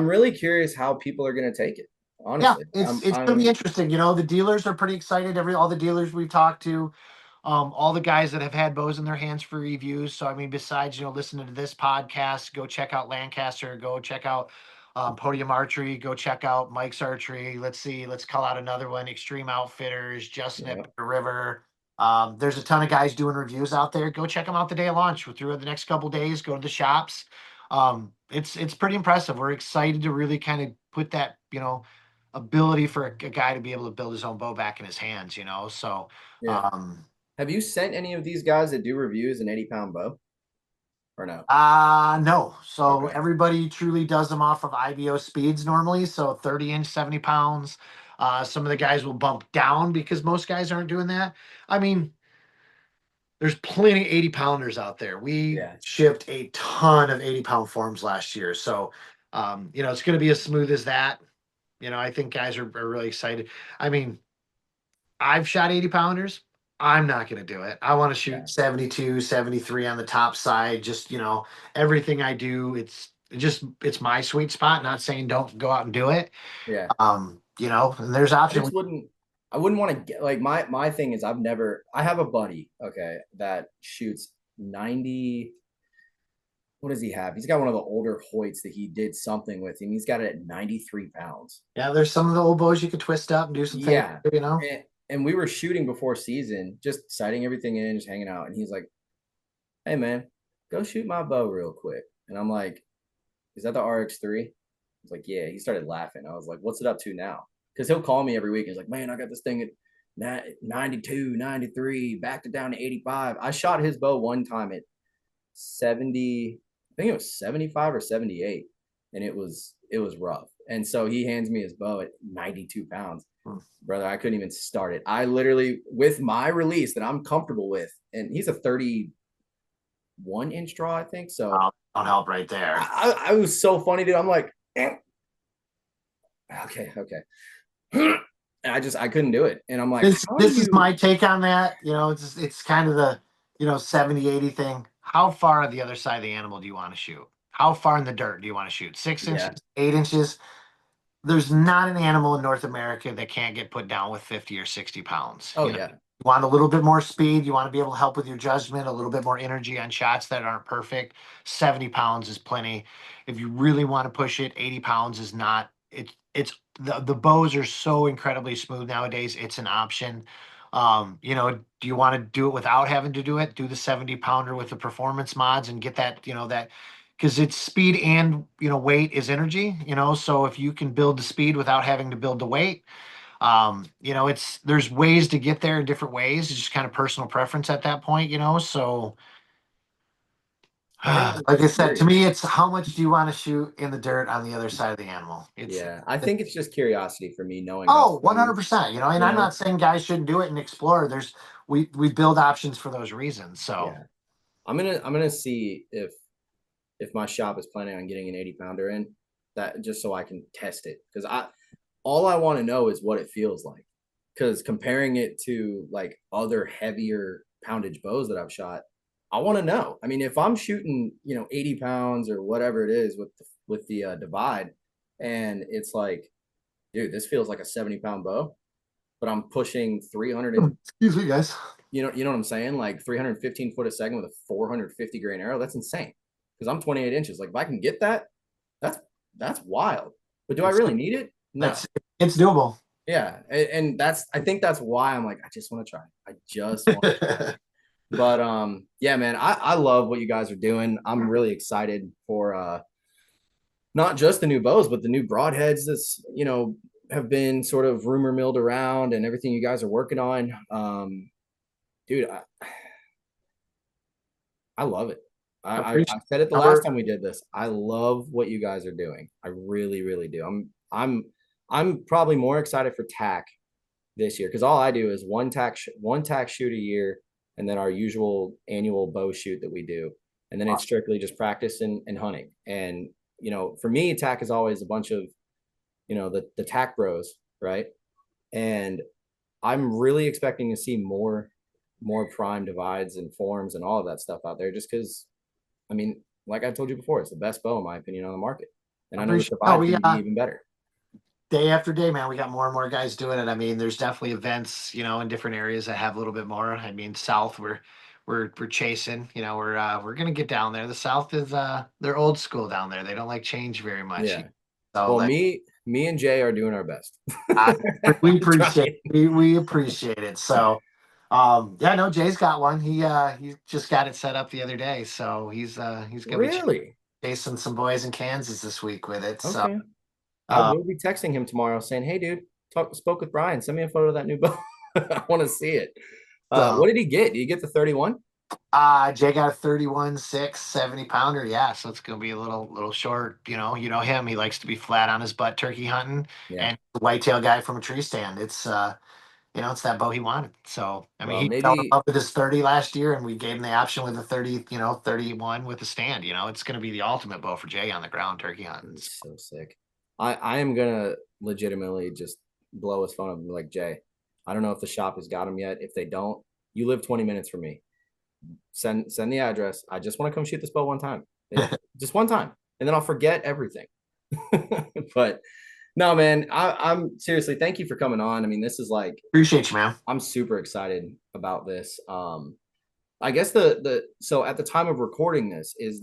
really curious how people are gonna take it. Yeah, Honestly, it's gonna be interesting. The dealers are pretty excited. All the dealers we've talked to, all the guys that have had bows in their hands for reviews. So I mean, besides listening to this podcast, go check out Lancaster. Go check out Podium Archery. Go check out Mike's Archery. Let's call out another one. Extreme Outfitters, Justin yeah, at the River. There's a ton of guys doing reviews out there. Go check them out the day of launch. We're through the next couple days. Go to the shops. It's pretty impressive. We're excited to really kind of put that ability for a guy to be able to build his own bow back in his hands. So. yeah. Have you sent any of these guys that do reviews an 80-pound bow or no? No. So Okay. everybody truly does them off of IBO speeds normally. So 30-inch, 70 pounds. Some of the guys will bump down because most guys aren't doing that. I mean, there's plenty of 80 pounders out there. We Yeah. shipped a ton of 80-pound forms last year. So, it's going to be as smooth as that. I think guys are really excited. I memean, I've shot 80 pounders. I'm not going to do it. I want to Yeah. shoot 72, 73 on the top side. Just, everything I do, it's my sweet spot. Not saying don't go out and do it. Yeah. And there's I options. just I wouldn't want to get like my thing is I have a buddy, okay, that shoots 90 what does he have? He's got one of the older Hoyts that he did something with him. He's got it at 93 pounds. Yeah, there's some of the old bows you could twist up and do some things, Yeah. you know. And we were shooting before season, just sighting everything in, just hanging out. And he's like, hey, man, go shoot my bow real quick. And I'm like, is that the RX3? He's like, yeah. He started laughing. I was like, what's it up to now? Because he'll call me every week. He's like, man, I got this thing at 92, 93, backed it down to 85. I shot his bow one time at 70, I think it was 75 or 78. And it was rough. And so he hands me his bow at 92 pounds. Brother, I couldn't even start it. I literally, with my release that I'm comfortable with, and he's a 31-inch draw, I think. So I'll help right there. I was so funny, dude. I'm like, okay. I couldn't do it. And I'm like, this is my take on that. You know, it's kind of the, 70-80 thing. How far on the other side of the animal do you want to shoot? How far in the dirt do you want to shoot? 6 inches, 8 inches? There's not an animal in North America that can't get put down with 50 or 60 pounds. Oh, You want a little bit more speed. You want to be able to help with your judgment, a little bit more energy on shots that aren't perfect. 70 pounds is plenty. If you really want to push it, 80 pounds is not. The bows are so incredibly smooth nowadays. It's an option. Do you want to do it without having to do it? Do the 70 pounder with the performance mods and get that, because it's speed and weight is energy. So if you can build the speed without having to build the weight, there's ways to get there in different ways. It's just kind of personal preference at that point. So like I said, to me, it's how much do you want to shoot in the dirt on the other side of the animal? I think it's just curiosity for me knowing. 100%. And I'm not saying guys shouldn't do it and explore. We build options for those reasons. So yeah. I'm gonna see if my shop is planning on getting an 80 pounder in, that just so I can test it, because all I want to know is what it feels like, because comparing it to like other heavier poundage bows that I've shot, I want to know. I mean, if I'm shooting 80 pounds or whatever it is with the divide, and it's like, dude, this feels like a 70-pound bow, but I'm pushing 300 excuse me, guys. You know what I'm saying? Like 315 foot a second with a 450 grain arrow. That's insane. Because I'm 28 inches. Like if I can get that, that's wild. But do I really need it? No. It's doable. Yeah. And I think that's why I'm like, I just want to try. I just want to try. But yeah, man, I love what you guys are doing. I'm really excited for not just the new bows, but the new broadheads that's, have been sort of rumor milled around, and everything you guys are working on. Dude, I love it. I said it the last time we did this. I love what you guys are doing. I really, really do. I'm probably more excited for TAC this year, because all I do is one TAC shoot a year, and then our usual annual bow shoot that we do, and then it's strictly just practice and hunting. And for me, TAC is always a bunch of the TAC bros, right? And I'm really expecting to see more prime divides and forms and all of that stuff out there, just because, I mean, like I told you before, it's the best bow in my opinion on the market, and I know the divide can be even better. Day after day, man, we got more and more guys doing it. I mean, there's definitely events, in different areas that have a little bit more. I mean, South, we're chasing. We're gonna get down there. The South is they're old school down there. They don't like change very much. Yeah. So well, me and Jay are doing our best. We appreciate we appreciate it. So yeah, no, Jay's got one. He just got it set up the other day. So he's gonna be chasing some boys in Kansas this week with it. Okay. So I will be texting him tomorrow saying, hey dude, spoke with Brian. Send me a photo of that new bow. I want to see it. What did he get? Did he get the 31? Jay got a 31.6 70 pounder. Yeah, so it's gonna be a little short. You know him. He likes to be flat on his butt turkey hunting, and the whitetail guy from a tree stand. It's it's that bow he wanted. So I mean, he fell in love with his 30 last year, and we gave him the option with the 30, 31 with the stand. It's gonna be the ultimate bow for Jay on the ground turkey hunting. It's so sick. I am gonna legitimately just blow his phone up and be like, Jay, I don't know if the shop has got him yet. If they don't, you live 20 minutes from me. Send the address. I just want to come shoot this bow one time. Just one time. And then I'll forget everything. But no, man, I'm seriously, thank you for coming on. I mean, this is like, appreciate you, man. I'm super excited about this. I guess so at the time of recording this, is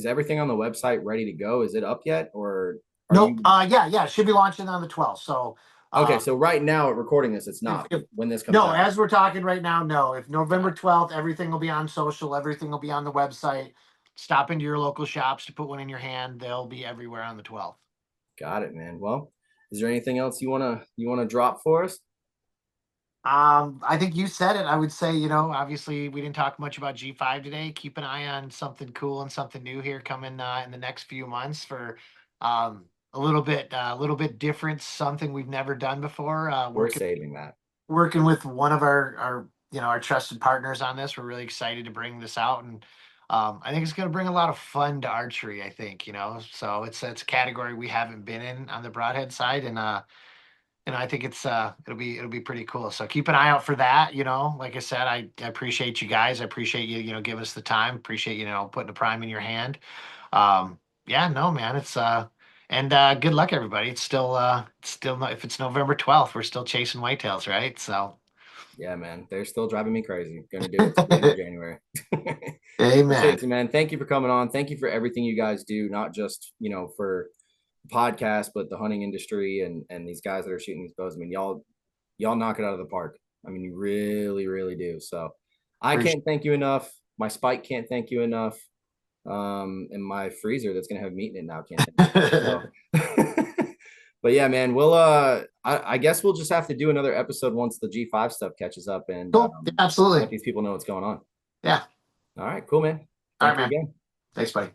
everything on the website ready to go? Is it up yet, or are Nope. you Yeah, it should be launching on the 12th. So okay? So right now at recording this, it's if, not. if When this comes no, out, as we're talking right now, no. If November got 12th, everything will be on social, everything will be on the website. Stop into your local shops to put one in your hand. They'll be everywhere on the 12th. got it, man. Well, is there anything else you wanna drop for us? I think you said it. I would say, obviously we didn't talk much about G5 today. Keep an eye on something cool and something new here coming in the next few months for a little bit different, something we've never done before. We're saving that. Working with one of our trusted partners on this. We're really excited to bring this out, and I think it's going to bring a lot of fun to archery. I think so it's a category we haven't been in on the broadhead side, and I think it'll be pretty cool. So keep an eye out for that. Like I said, I appreciate you guys. I appreciate you giving us the time. Appreciate putting a prime in your hand. Yeah, no, man, it's and good luck, everybody. It's still not, if it's November 12th, we're still chasing whitetails, right? So, Yeah, man, they're still driving me crazy. Gonna do it to the end of January. amen. Appreciate you, man. Thank you for coming on. Thank you for everything you guys do, not just for the podcast, but the hunting industry and these guys that are shooting these bows. I mean, y'all knock it out of the park. I mean, you really, really do. So I Appreciate- can't thank you enough. My Spike can't thank you enough. And my freezer that's gonna have meat in it now can't thank you enough. So but yeah, man, we'll I guess we'll just have to do another episode once the G5 stuff catches up and Cool. Yeah, let absolutely. these people know what's going on. Yeah. All right, cool, man. All Thank right, you man. again. Thanks, buddy.